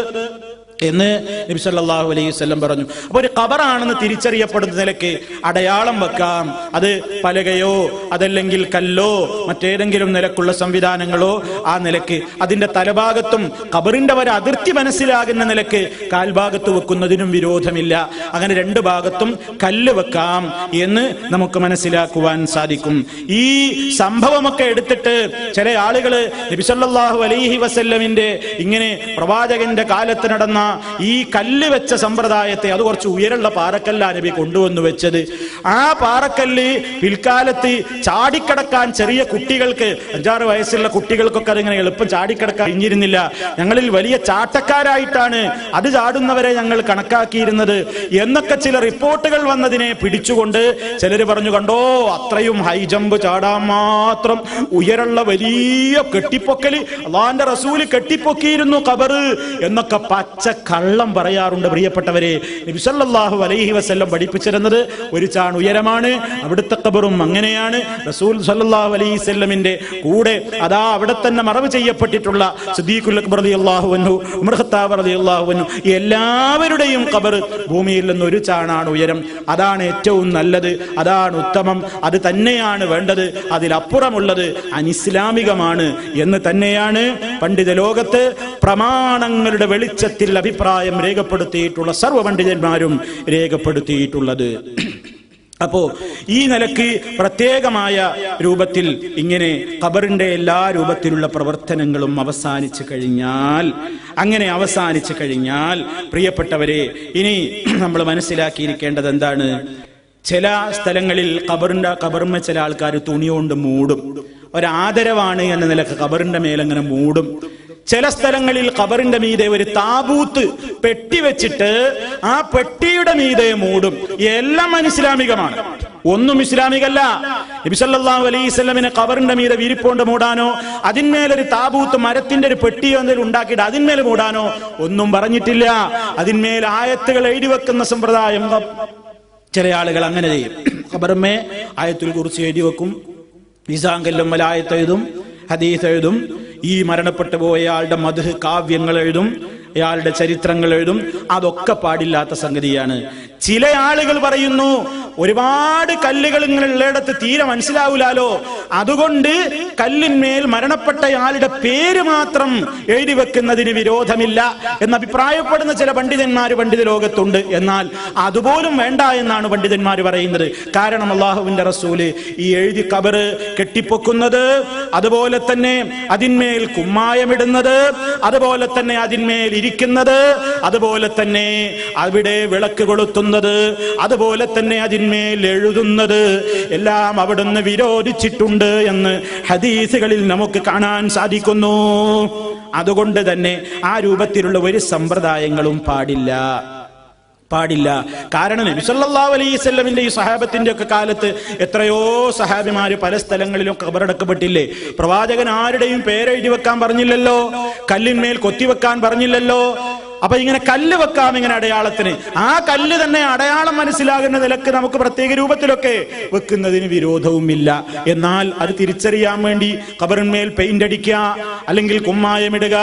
എന്ന് നബി സല്ലല്ലാഹു അലൈഹി വസല്ലം പറഞ്ഞു. അപ്പൊ ഒരു ഖബറാണെന്ന് തിരിച്ചറിയപ്പെടുന്ന നിലയ്ക്ക് അടയാളം വെക്കാം. അത് പലകയോ അതല്ലെങ്കിൽ കല്ലോ മറ്റേതെങ്കിലും നിലക്കുള്ള സംവിധാനങ്ങളോ ആ നിലക്ക് അതിന്റെ തലഭാഗത്തും ഖബറിന്റെ ഒരു അതിർത്തി മനസ്സിലാകുന്ന നിലക്ക് കാൽഭാഗത്ത് വെക്കുന്നതിനും വിരോധമില്ല. അങ്ങനെ രണ്ട് ഭാഗത്തും കല്ല് വെക്കാം എന്ന് നമുക്ക് മനസ്സിലാക്കുവാൻ സാധിക്കും. ഈ സംഭവമൊക്കെ എടുത്തിട്ട് ചില ആളുകള് നബി സല്ലല്ലാഹു അലൈഹി വസല്ലമിന്റെ ഇങ്ങനെ പ്രവാചകന്റെ കാലത്ത് നടന്ന ഈ കല്ല് വെച്ച സമ്പ്രദായത്തെ, അത് കുറച്ച് ഉയരമുള്ള പാറക്കല്ല നബി കൊണ്ടുവന്നു വെച്ചത്. ആ പാറക്കല്ല് പിൽക്കാലത്ത് ചാടിക്കടക്കാൻ ചെറിയ കുട്ടികൾക്ക്, 5-6 വയസ്സുള്ള കുട്ടികൾക്കൊക്കെ അതിങ്ങനെ എളുപ്പം ചാടിക്കടക്കാൻ കഴിഞ്ഞിരുന്നില്ല. ഞങ്ങളിൽ വലിയ ചാട്ടക്കാരായിട്ടാണ് അത് ചാടുന്നവരെ ഞങ്ങൾ കണക്കാക്കിയിരുന്നത് എന്നൊക്കെ ചില റിപ്പോർട്ടുകൾ വന്നതിനെ പിടിച്ചുകൊണ്ട് ചിലർ പറഞ്ഞു, കണ്ടോ അത്രയും ഹൈ ജമ്പ് ചാടാൻ മാത്രം ഉയരമുള്ള വലിയ കെട്ടിപ്പൊക്കല് അല്ലാഹുവിന്റെ റസൂല് കെട്ടിപ്പൊക്കിയിരുന്നു ഖബർ എന്നൊക്കെ പച്ച കള്ളം പറയാറുണ്ട്. പ്രിയപ്പെട്ടവരെ, നബി സല്ലല്ലാഹു അലൈഹി വസല്ലം പഠിപ്പിച്ചിരുന്നത് ഒരു ചാൺ ഉയരമാണ്, അവിടുത്തെ ഖബറും അങ്ങനെയാണ്. റസൂൽ സല്ലല്ലാഹു അലൈഹി വസല്ലമിന്റെ കൂടെ അതാ അവിടെ തന്നെ മറവ് ചെയ്യപ്പെട്ടിട്ടുള്ള സിദ്ദീഖുൽ അക്ബർ റളിയല്ലാഹു അൻഹു, ഉമർ ഖത്താബ് റളിയല്ലാഹു അൻഹു, എല്ലാവരുടെയും ഖബർ ഭൂമിയിൽ നിന്ന് ഒരു ചാണാണ് ഉയരം. അതാണ് ഏറ്റവും നല്ലത്, അതാണ് ഉത്തമം, അത് തന്നെയാണ് വേണ്ടത്. അതിലപ്പുറമുള്ളത് അനിസ്ലാമികമാണ് എന്ന് തന്നെയാണ് പണ്ഡിത ലോകത്ത് പ്രമാണങ്ങളുടെ വെളിച്ചത്തിൽ അഭിപ്രായം രേഖപ്പെടുത്തിയിട്ടുള്ള സർവ്വ പണ്ഡിതന്മാരും രേഖപ്പെടുത്തിയിട്ടുള്ളത്. അപ്പോ ഈ നിലക്ക് പ്രത്യേകമായ രൂപത്തിൽ ഇങ്ങനെ ഖബറിന്റെ എല്ലാ രൂപത്തിലുള്ള പ്രവർത്തനങ്ങളും അവസാനിച്ചു കഴിഞ്ഞാൽ പ്രിയപ്പെട്ടവരെ, ഇനി നമ്മൾ മനസ്സിലാക്കിയിരിക്കേണ്ടത് എന്താണ്? ചില സ്ഥലങ്ങളിൽ ഖബറിന്മേ ചില ആൾക്കാർ തുണി കൊണ്ട് മൂടും. ഒരാദരവാണ് എന്ന നിലക്ക് ഖബറിന്റെ മേലങ്ങനെ മൂടും. ചില സ്ഥലങ്ങളിൽ ഖബറിന്റെ മീതെ ഒരു താബൂത്ത് പെട്ടി വെച്ചിട്ട് ആ പെട്ടിയുടെ മീതെ മൂടും. എല്ലാം അനിസ്ലാമികമാണ്, ഒന്നും ഇസ്ലാമികല്ല. നബി സല്ലല്ലാഹു അലൈഹി വസല്ലമിനെ ഖബറിന്റെ മീതെ വിരിപ്പോണ്ട് മൂടാനോ അതിന്മേലൊരു താബൂത്ത് മരത്തിന്റെ ഒരു പെട്ടിയോ എന്തെങ്കിലും ഉണ്ടാക്കിയിട്ട് അതിന്മേൽ മൂടാനോ ഒന്നും പറഞ്ഞിട്ടില്ല. അതിന്മേൽ ആയത്തുകൾ എഴുതി വെക്കുന്ന സമ്പ്രദായം ചില ആളുകൾ അങ്ങനെ ചെയ്യും. ഖബറിന്മേ ആയത്തുൽ കുർസി എഴുതി വെക്കും, നിസാങ്കല്ലും മലായത്ത് എഴുതും, ഹദീസ് എഴുതും, ഈ മരണപ്പെട്ടു പോയയാളുടെ മദ്ഹ് കാവ്യങ്ങൾ എഴുതും, അയാളുടെ ചരിത്രങ്ങൾ എഴുതും. അതൊക്കെ പാടില്ലാത്ത സംഗതിയാണ്. ചില ആളുകൾ പറയുന്നു, ഒരുപാട് കല്ലുകൾ ഇങ്ങനെ ഉള്ളിടത്ത് തീരെ മനസ്സിലാവൂലാലോ, അതുകൊണ്ട് കല്ലിന്മേൽ മരണപ്പെട്ടയാളുടെ പേര് മാത്രം എഴുതി വെക്കുന്നതിന് വിരോധമില്ല എന്ന് അഭിപ്രായപ്പെടുന്ന ചില പണ്ഡിത ലോകത്തുണ്ട്. എന്നാൽ അതുപോലും വേണ്ട എന്നാണ് പണ്ഡിതന്മാർ പറയുന്നത്. കാരണം അല്ലാഹുവിന്റെ റസൂല് ഈ എഴുതി ഖബർ കെട്ടിപ്പൊക്കുന്നത്, അതുപോലെ തന്നെ അതിന്മേൽ കുമ്മായമിടുന്നത്, അതുപോലെ തന്നെ അതിന്മേൽ ഇരിക്കുന്നത്, അതുപോലെ തന്നെ അവിടെ വിളക്ക് കൊളുത്തുന്നത്, അതുപോലെ തന്നെ അതിന്മേൽ എഴുതുന്നത് എല്ലാം അവിടുന്ന് വിരോധിച്ചിട്ടുണ്ട് എന്ന് ഹദീസുകളിൽ നമുക്ക് കാണാൻ സാധിക്കുന്നു. അതുകൊണ്ട് തന്നെ ആ രൂപത്തിലുള്ള ഒരു സമ്പ്രദായങ്ങളും പാടില്ല. കാരണം നബി സല്ലല്ലാഹു അലൈഹി വസല്ലമിന്റെ ഈ സഹാബത്തിന്റെ ഒക്കെ കാലത്ത് എത്രയോ സഹാബിമാര് പല സ്ഥലങ്ങളിലും ഖബറടക്കപ്പെട്ടില്ലേ? പ്രവാചകൻ ആരുടെയും പേരെഴുതി വെക്കാൻ പറഞ്ഞില്ലല്ലോ, കല്ലിന്മേൽ കൊത്തിവെക്കാൻ പറഞ്ഞില്ലല്ലോ. അപ്പൊ ഇങ്ങനെ കല്ല് വെക്കാം, ഇങ്ങനെ അടയാളത്തിന്. ആ കല്ല് തന്നെ അടയാളം മനസ്സിലാകുന്ന നിലക്ക് നമുക്ക് പ്രത്യേക രൂപത്തിലൊക്കെ വെക്കുന്നതിന് വിരോധവുമില്ല. എന്നാൽ അത് തിരിച്ചറിയാൻ വേണ്ടി ഖബറിന്മേൽ പെയിന്റ് അടിക്കുക, അല്ലെങ്കിൽ കുമ്മായമിടുക,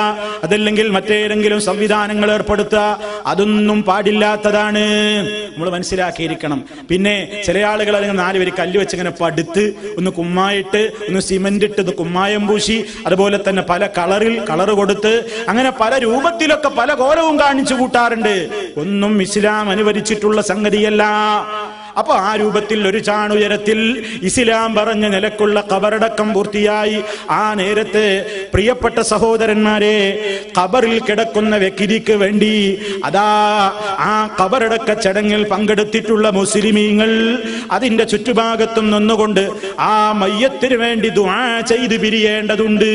അതല്ലെങ്കിൽ മറ്റേതെങ്കിലും സംവിധാനങ്ങൾ ഏർപ്പെടുത്തുക, അതൊന്നും പാടില്ലാത്തതാണ്. നമ്മൾ മനസ്സിലാക്കിയിരിക്കണം. പിന്നെ ചില ആളുകൾ അല്ലെങ്കിൽ 4 പേര് കല്ല് വെച്ച് ഇങ്ങനെ പടുത്ത് ഒന്ന് കുമ്മായിട്ട് ഒന്ന് സിമന്റ് ഇട്ട് കുമ്മായം പൂശി, അതുപോലെ തന്നെ പല കളർ കൊടുത്ത് അങ്ങനെ പല രൂപത്തിലൊക്കെ പല കോലവും കാണിച്ചു കൂട്ടാറുണ്ട്. ഒന്നും ഇസ്ലാം അനുവദിച്ചിട്ടുള്ള സംഗതിയല്ല. അപ്പൊ ആ രൂപത്തിൽ ഒരു ചാണുയരത്തിൽ ഇസ്ലാം പറഞ്ഞ നിലക്കുള്ള ഖബറടക്കം പൂർത്തിയായി. ആ നേരത്തെ പ്രിയപ്പെട്ട സഹോദരന്മാരെ, ഖബറിൽ കിടക്കുന്ന വ്യക്തിക്ക് വേണ്ടി അതാ ആ ഖബറടക്ക ചടങ്ങിൽ പങ്കെടുത്തിട്ടുള്ള മുസ്ലിമീങ്ങൾ അതിന്റെ ചുറ്റുഭാഗത്തും നിന്നുകൊണ്ട് ആ മയ്യത്തിന് വേണ്ടി ദുആ ചെയ്ത് പിരിയേണ്ടതുണ്ട്.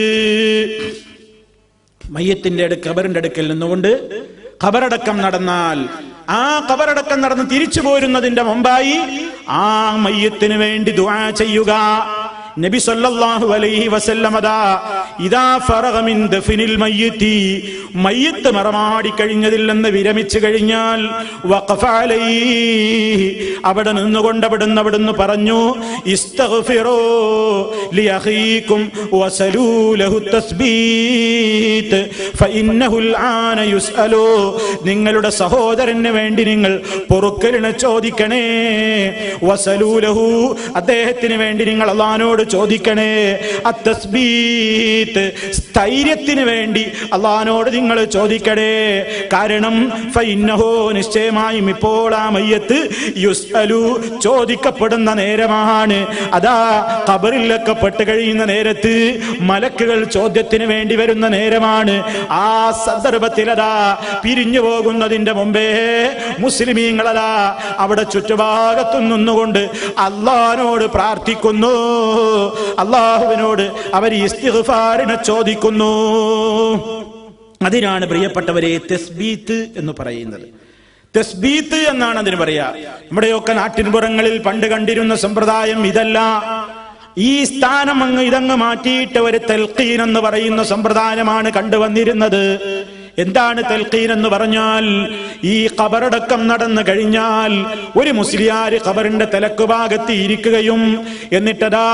മയ്യത്തിന്റെ ഖബറിന്റെ അടുക്കൽ നിന്നുകൊണ്ട് ഖബറടക്കം നടന്നാൽ ആ ഖബറടക്കം നടന്ന് തിരിച്ചു പോരുന്നതിന്റെ മുമ്പായി ആ മയ്യത്തിന് വേണ്ടി ദുആ ചെയ്യുക. നബി സല്ലല്ലാഹു അലൈഹി വസല്ലം ഇദാ ഫറഗ മിൻ ദഫ്നിൽ മയ്യിത്തി, മയ്യിത്ത് മറമാടി കഴിഞ്ഞതിൽ നിന്ന് വിരമിച്ചു കഴിഞ്ഞാൽ വഖഫ അലൈഹി, അവിടെ നിന്നുകൊണ്ട് അവിടുന്ന് പറഞ്ഞു ഇസ്തഗ്ഫിറൂ ലി അഖീകും വസലൂ ലഹു തസ്ബീത് ഫഇന്നഹുൽ ആന യുസ്അലു, നിങ്ങളുടെ സഹോദരന് വേണ്ടി നിങ്ങൾ പൊറുക്കലിനെ ചോദിക്കണേ, വസലൂ ലഹു, അദ്ദേഹത്തിന് വേണ്ടി നിങ്ങൾ അല്ലാഹുവോട് ചോദിക്കണേ, അത്തസ്ബീത്, സ്ഥൈര്യത്തിന് വേണ്ടി അല്ലാഹുവോട് നിങ്ങൾ ചോദിക്കണേ. കാരണം ഫഇന്നഹു, നിശ്ചയമായും ഇപ്പോൾ ആ മയ്യത്ത് യുസ്അലു, ചോദിക്കപ്പെടുന്ന നേരമാണ്. അതാ ഖബറിലൊക്കെ പെട്ട് കഴിയുന്ന നേരത്ത് മലക്കുകൾ ചോദ്യത്തിന് വേണ്ടി വരുന്ന നേരമാണ്. ആ സന്ദർഭത്തിൽ അതാ പിരിഞ്ഞു പോകുന്നതിന്റെ മുമ്പേ മുസ്ലിമീങ്ങളതാ അവിടെ ചുറ്റുഭാഗത്തു നിന്നുകൊണ്ട് അല്ലാഹുവിനോട് പ്രാർത്ഥിക്കുന്നു, അല്ലാഹുവിനോട് അവർ ഇസ്തിഗ്ഫാറിനെ ചോദിക്കുന്നു. അതിനാണ് പ്രിയപ്പെട്ടവരെ തസ്ബീത്ത് എന്ന് പറയുന്നത്. തസ്ബീത്ത് എന്നാണ് അതിന് പറയാ. നമ്മുടെയൊക്കെ നാട്ടിൻപുറങ്ങളിൽ പണ്ട് കണ്ടിരുന്ന സമ്പ്രദായം ഇതല്ല. ഈ സ്ഥാനം ഇതങ്ങ് മാറ്റിയിട്ട് ഒരു തൽഖീൻ എന്ന് പറയുന്ന സമ്പ്രദായമാണ് കണ്ടുവന്നിരുന്നത്. എന്താണ് തൽഖീൻ എന്ന് പറഞ്ഞാൽ, ഈ ഖബറടക്കം നടന്നു കഴിഞ്ഞാൽ ഒരു മുസ്ലിയാർ ഖബറിന്റെ തലക്കുഭാഗത്ത് ഇരിക്കുകയും എന്നിട്ടതാ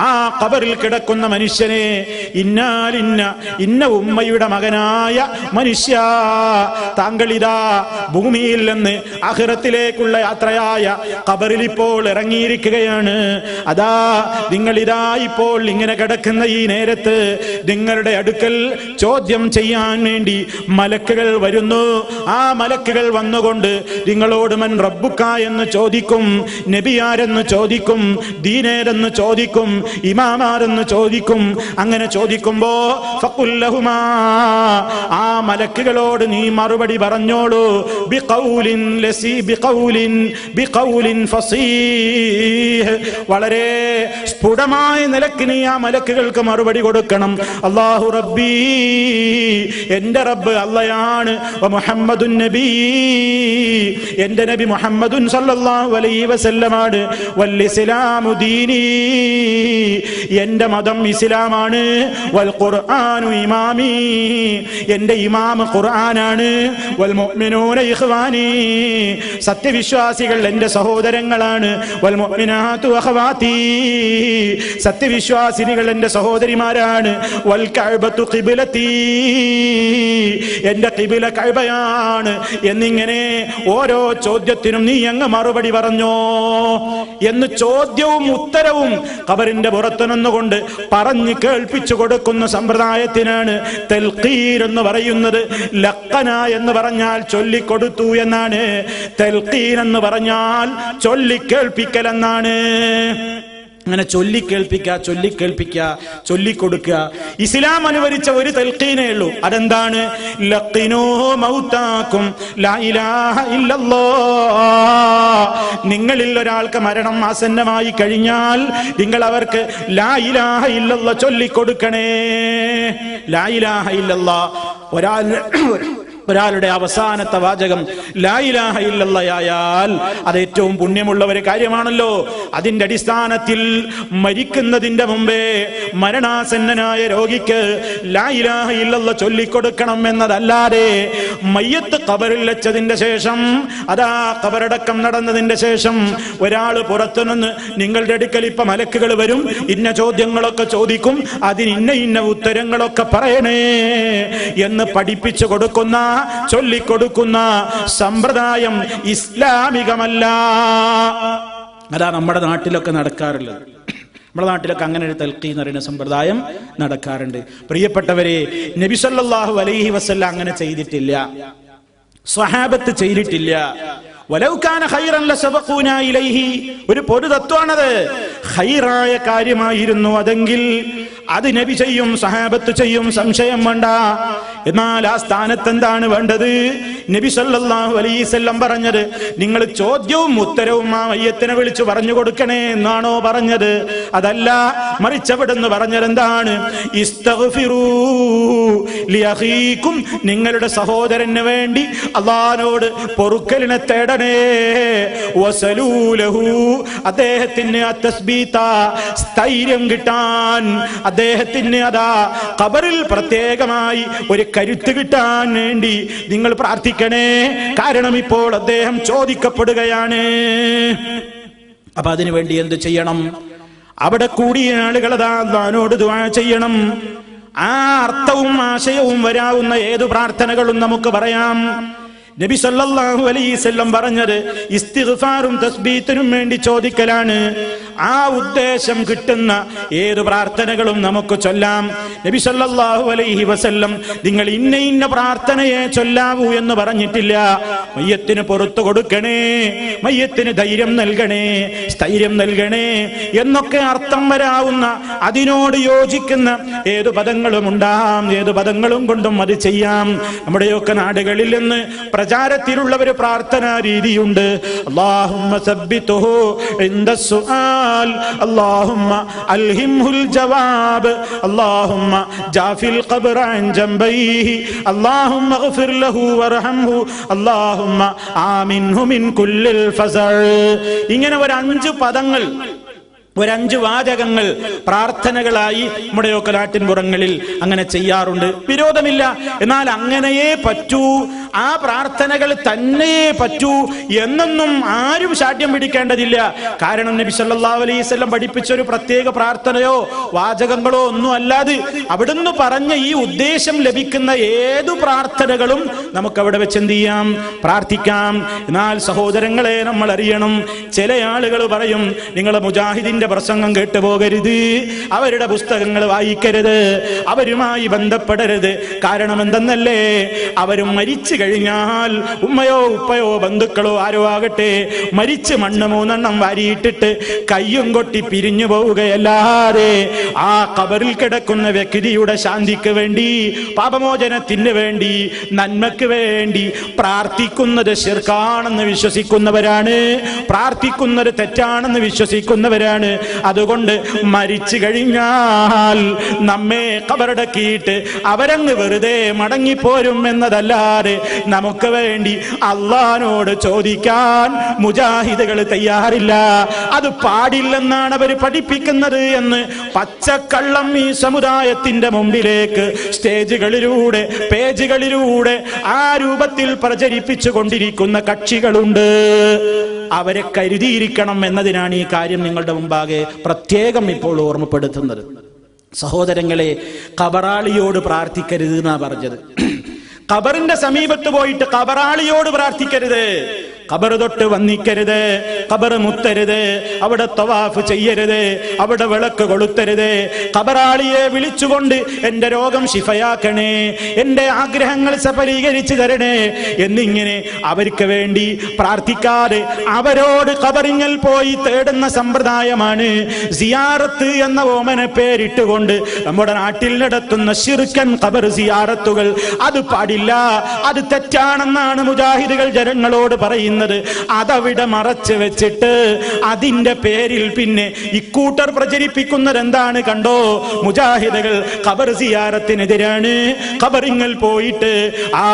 ആ ഖബറിൽ കിടക്കുന്ന മനുഷ്യനെ ഇന്ന ഉമ്മയുടെ മകനായ മനുഷ്യ, താങ്കൾ ഇതാ ഭൂമിയിൽ നിന്ന് ആഖിറത്തിലേക്കുള്ള യാത്രയായ ഖബറിൽ ഇപ്പോൾ ഇറങ്ങിയിരിക്കുകയാണ്. അതാ നിങ്ങൾ ഇതാ ഇപ്പോൾ ഇങ്ങനെ കിടക്കുന്ന ഈ നേരത്ത് നിങ്ങളുടെ അടുക്കൽ ചോദ്യം ചെയ്യാൻ വേണ്ടി മലക്കുകൾ വരുന്നു. ആ മലക്കുകൾ വന്നുകൊണ്ട് നിങ്ങളോട് മൻ റബ്ബുക എന്ന് ചോദിക്കും, നബിയാരെന്ന് ചോദിക്കും, ദീനേരെന്ന് ചോദിക്കും, ഇമാമാരെന്ന് ചോദിക്കും. അങ്ങനെ ചോദിക്കുമ്പോ ഫഖുല്ലഹുമാ, ആ മലക്കുകളോട് നീ മറുപടി പറഞ്ഞോളൂ, ബിഖൗലിൻ ഫസീഹ്, വളരെ സ്ഫുടമായ നിലക്ക് നീ ആ മലക്കുകൾക്ക് മറുപടി കൊടുക്കണം. അല്ലാഹു റബ്ബി, എന്റെ റബ്ബ് അല്ലാഹയാണ്, മുഹമ്മദുൻ നബി, എന്റെ നബി മുഹമ്മദുൻ സല്ലല്ലാഹു അലൈഹി വസല്ലമാണ്, വൽ ഇസ്ലാമു ദീനി, എന്റെ മതം ഇസ്ലാമാണ്, വൽ ഖുർആനു ഇമാമി, എന്റെ ഇമാം ഖുർആനാണ്, വൽ മുഅ്മിനൂന ഇഖ്വാനി, സത്യവിശ്വാസികൾ എന്റെ സഹോദരങ്ങളാണ്, വൽ മുഅ്മിനാതു അഖവാതി, സത്യവിശ്വാസിനികൾ എന്റെ സഹോദരിമാരാണ്, വൽ കഅബതു ഖിബ്ലതി, എന്റെ ഖിബില കഅബയാണ്. എന്നിങ്ങനെ ഓരോ ചോദ്യത്തിനും നീ അങ്ങ് മറുപടി പറഞ്ഞോ എന്ന് ചോദ്യവും ഉത്തരവും ഖബറിന്റെ പുറത്തു നിന്നുകൊണ്ട് പറഞ്ഞു കേൾപ്പിച്ചു കൊടുക്കുന്ന സമ്പ്രദായത്തിനാണ് തൽഖീൻ എന്ന് പറയുന്നത്. ലഖന എന്ന് പറഞ്ഞാൽ ചൊല്ലിക്കൊടുത്തു എന്നാണ്, തൽഖീൻ എന്ന് പറഞ്ഞാൽ ചൊല്ലിക്കേൾപ്പിക്കൽ എന്നാണ്. അങ്ങനെ ചൊല്ലിക്കേൾപ്പിക്കുക, ചൊല്ലിക്കൊടുക്കുക. ഇസ്ലാം അനുവദിച്ച ഒരു തൽഖീനേ ഉള്ളൂ. അതെന്താണ്? ലഖിനൂ മൗതാക്കും ലാ ഇലാഹ ഇല്ലല്ലാഹ്, നിങ്ങളിൽ ഒരാൾക്ക് മരണം ആസന്നമായി കഴിഞ്ഞാൽ നിങ്ങൾ അവർക്ക് ലാ ഇലാഹ ഇല്ലല്ലാഹ് ചൊല്ലിക്കൊടുക്കണേ. ലാ ഇലാഹ ഇല്ലല്ലാഹ് ഒരാളുടെ അവസാനത്തെ വാചകം ലാ ഇലാഹ ഇല്ലല്ലാഹ് ആയാൽ അത് ഏറ്റവും പുണ്യമുള്ള ഒരു കാര്യമാണല്ലോ. അതിന്റെ അടിസ്ഥാനത്തിൽ മരിക്കുന്നതിന്റെ മുമ്പേ മരണാസന്നനായ രോഗിക്ക് ലാ ഇലാഹ ഇല്ലല്ലാഹ് ചൊല്ലിക്കൊടുക്കണം എന്നതല്ലാതെ മയ്യത്ത് ഖബറിൽ വെച്ചതിന്റെ ശേഷം, അതാ ഖബറടക്കം നടന്നതിന്റെ ശേഷം ഒരാൾ പുറത്തുനിന്ന് നിങ്ങളുടെ അടുക്കൽ ഇപ്പൊ മലക്കുകൾ വരും, ഇന്ന ചോദ്യങ്ങളൊക്കെ ചോദിക്കും, അതിന് ഇന്ന ഉത്തരങ്ങളൊക്കെ പറയണേ എന്ന് പഠിപ്പിച്ചു കൊടുക്കുന്ന, ചൊല്ലിക്കൊടുക്കുന്ന സമ്പ്രദായം ഇസ്ലാമികമല്ല. അതാ നമ്മുടെ നാട്ടിലൊക്കെ നടക്കാറുള്ളത്. നമ്മുടെ നാട്ടിലൊക്കെ അങ്ങനെ ഒരു തൽഖീൻ എന്ന് പറയുന്ന സമ്പ്രദായം നടക്കാറുണ്ട്. പ്രിയപ്പെട്ടവരെ, നബി സല്ലല്ലാഹു അലൈഹി വസല്ലം അങ്ങനെ ചെയ്തിട്ടില്ല, സ്വഹാബത്ത് ചെയ്തിട്ടില്ല. വലൗ കാന ഖൈറൻ ലസബഖൂനാ ഇലൈഹി, ഒരു പൊതു തത്വമാണത്. ഖൈറായ കാര്യമായിരുന്നു അതെങ്കിൽ അത് നബി ചെയ്യും, സഹാബത്ത് ചെയ്യും, സംശയം വേണ്ട. എന്നാൽ ആ സ്ഥാനത്ത് എന്താണ് വേണ്ടത്? നബി സല്ലല്ലാഹു അലൈഹി വസല്ലം പറഞ്ഞത്? നിങ്ങൾ ചോദ്യവും ഉത്തരവും ആ മയ്യത്തിനെ വിളിച്ചു പറഞ്ഞു കൊടുക്കണേ എന്നാണോ പറഞ്ഞത്? അതല്ല, മറിച്ച് അവിടുന്ന് പറഞ്ഞത് എന്താണ്? ഇസ്തഗ്ഫിറൂ ലിഅഖീകും, നിങ്ങളുടെ സഹോദരന് വേണ്ടി അല്ലാഹുവോട് പൊറുക്കലിനെ തേടണേ. വസലൂ ലഹു, അദ്ദേഹത്തിന് തസ്ബീത, സ്ഥൈര്യം കിട്ടാൻ, അദ്ദേഹത്തിന് അതാ ഖബറിൽ പ്രത്യേകമായി ഒരു കരുത്ത് കിട്ടാൻ വേണ്ടി നിങ്ങൾ പ്രാർത്ഥിക്കണേ. കാരണം ഇപ്പോൾ അദ്ദേഹം ചോദിക്കപ്പെടുകയാണ്. അപ്പൊ അതിനു വേണ്ടി എന്ത് ചെയ്യണം? അവിടെ കൂടിയ ആളുകൾ അതാ അല്ലാഹുവോട് ദുആ ചെയ്യണം. ആ അർത്ഥവും ആശയവും വരാവുന്ന ഏതു പ്രാർത്ഥനകളും നമുക്ക് പറയാം. നബി സല്ലല്ലാഹു അലൈഹി വസല്ലം പറഞ്ഞത് ഇസ്തിഗ്ഫാറും തസ്ബീത്തിനും വേണ്ടി ചോദിക്കലാണ്. ആ ഉദ്ദേശം കിട്ടുന്ന ഏത് പ്രാർത്ഥനകളും നമുക്ക് ചൊല്ലാം. നബി സല്ലല്ലാഹു അലൈഹി വസല്ലം നിങ്ങൾ ഇന്ന ഇന്ന പ്രാർത്ഥനയെ ചൊല്ലാവൂ എന്ന് പറഞ്ഞിട്ടില്ല. മയ്യത്തിന് പുറത്തു കൊടുക്കണേ, മയ്യത്തിന് ധൈര്യം നൽകണേ, സ്ഥൈര്യം നൽകണേ എന്നൊക്കെ അർത്ഥം വരാവുന്ന അതിനോട് യോജിക്കുന്ന ഏതു പദങ്ങളും ഉണ്ടാകാം. ഏതു പദങ്ങളും കൊണ്ടും അത് ചെയ്യാം. നമ്മുടെയൊക്കെ നാടുകളിൽ നിന്ന് പ്രചാരത്തിലുള്ള ഒരു പ്രാർത്ഥനാ രീതിയുണ്ട്. അല്ലാഹുമ്മ സബ്ബിതുഹു ഇൻദ സുആൽ, അല്ലാഹുമ്മ അൽഹിംഹുൽ ജവാബ്, അല്ലാഹുമ്മ ജാഫിൽ ഖബ്റ അൻ ജംബൈഹി, അല്ലാഹുമ്മഗ്ഫിർ ലഹു വർഹംഹു, അല്ലാഹുമ്മ ആമിൻഹു മിൻ കുല്ലിൽ ഫസൽ. ഇങ്ങനെ ഒരു 5 പദങ്ങൾ, ഒരു 5 വാചകങ്ങൾ പ്രാർത്ഥനകളായി നമ്മുടെയൊക്കെ നാട്ടിൻപുറങ്ങളിൽ അങ്ങനെ ചെയ്യാറുണ്ട്. വിരോധമില്ല. എന്നാൽ അങ്ങനെയേ പറ്റൂ, ആ പ്രാർത്ഥനകൾ തന്നെയേ പറ്റൂ എന്നൊന്നും ആരും ശാഠ്യം പിടിക്കേണ്ടതില്ല. കാരണം നബി സല്ലല്ലാഹു അലൈഹി വസല്ലം പഠിപ്പിച്ച ഒരു പ്രത്യേക പ്രാർത്ഥനയോ വാചകങ്ങളോ ഒന്നും അല്ലാതെ അവിടുന്ന് പറഞ്ഞ ഈ ഉദ്ദേശം ലഭിക്കുന്ന ഏതു പ്രാർത്ഥനകളും നമുക്ക് അവിടെ വെച്ച് എന്ത് ചെയ്യാം? പ്രാർത്ഥിക്കാം. എന്നാൽ സഹോദരങ്ങളെ, നമ്മൾ അറിയണം, ചില ആളുകൾ പറയും നിങ്ങൾ മുജാഹിദിന്റെ പ്രസംഗം കേട്ടു പോകരുത്, അവരുടെ പുസ്തകങ്ങൾ വായിക്കരുത്, അവരുമായി ബന്ധപ്പെടരുത്. കാരണം എന്തെന്നല്ലേ? അവരും മരിച്ചു കഴിഞ്ഞാൽ ഉമ്മയോ ഉപ്പയോ ബന്ധുക്കളോ ആരോ ആകട്ടെ മരിച്ച് മണ്ണ് 3 എണ്ണം വാരിയിട്ടിട്ട് കയ്യും കൊട്ടി പിരിഞ്ഞു പോവുകയല്ലാതെ ആ ഖബറിൽ കിടക്കുന്ന വ്യക്തിയുടെ ശാന്തിക്ക് വേണ്ടി, പാപമോചനത്തിന് വേണ്ടി, നന്മയ്ക്ക് വേണ്ടി പ്രാർത്ഥിക്കുന്നത് ശിർക്കാണെന്ന് വിശ്വസിക്കുന്നവരാണ്, പ്രാർത്ഥിക്കുന്നത് തെറ്റാണെന്ന് വിശ്വസിക്കുന്നവരാണ്. അതുകൊണ്ട് മരിച്ചു കഴിഞ്ഞാൽ നമ്മെ ഖബറടക്കിയിട്ട് അവരങ്ങ് വെറുതെ മടങ്ങിപ്പോരും എന്നതല്ലാതെ നമുക്ക് വേണ്ടി അല്ലാഹുവോട് ചോദിക്കാൻ മുജാഹിദുകൾ തയ്യാറില്ല. അത് പാടില്ലെന്നാണ് അവർ പഠിപ്പിക്കുന്നത് എന്ന് പച്ചക്കള്ളം ഈ സമുദായത്തിന്റെ മുമ്പിലേക്ക് സ്റ്റേജുകളിലൂടെ, പേജുകളിലൂടെ ആ രൂപത്തിൽ പ്രചരിപ്പിച്ചു കൊണ്ടിരിക്കുന്ന കക്ഷികളുണ്ട്. അവരെ കരുതിയിരിക്കണം എന്നതിനാണ് ഈ കാര്യം നിങ്ങളുടെ മുമ്പാകെ പ്രത്യേകം ഇപ്പോൾ ഓർമ്മപ്പെടുത്തുന്നത്. സഹോദരങ്ങളെ, ഖബറാളിയോട് പ്രാർത്ഥിക്കരുത് എന്നാ പറഞ്ഞത്. ഖബറിന്റെ സമീപത്ത് പോയിട്ട് ഖബറാളിയോട് പ്രാർത്ഥിക്കരുത്, ഖബർ തൊട്ട് വന്നിക്കരുത്, ഖബർ മുത്തരുത്, അവിടെ തവാഫ് ചെയ്യരുത്, അവിടെ വിളക്ക് കൊളുത്തരുത്. ഖബറാളിയെ വിളിച്ചുകൊണ്ട് എന്റെ രോഗം ശിഫയാക്കണേ, എന്റെ ആഗ്രഹങ്ങൾ സഫലീകരിച്ചു തരണേ എന്നിങ്ങനെ അവർക്ക് വേണ്ടി പ്രാർത്ഥിക്കാതെ അവരോട് ഖബറിങ്ങൽ പോയി തേടുന്ന സമ്പ്രദായമാണ് സിയാറത്ത് എന്ന ഓമന പേരിട്ടുകൊണ്ട് നമ്മുടെ നാട്ടിൽ നടത്തുന്ന ശിർക്കൻ ഖബർ സിയാറത്തുകൾ. അത് പാടില്ല, അത് തെറ്റാണെന്നാണ് മുജാഹിദുകൾ ജനങ്ങളോട് പറയുന്നത്. അതവിടെ മറച്ചു വെച്ചിട്ട് അതിന്റെ പേരിൽ പിന്നെ ഇക്കൂട്ടർ പ്രചരിപ്പിക്കുന്നത് എന്താണ്? കണ്ടോ, മുജാഹിദുകൾ ഖബർ സിയാറത്തിനെതിരാണ്. ഖബറിങ്ങൽ പോയിട്ട് ആ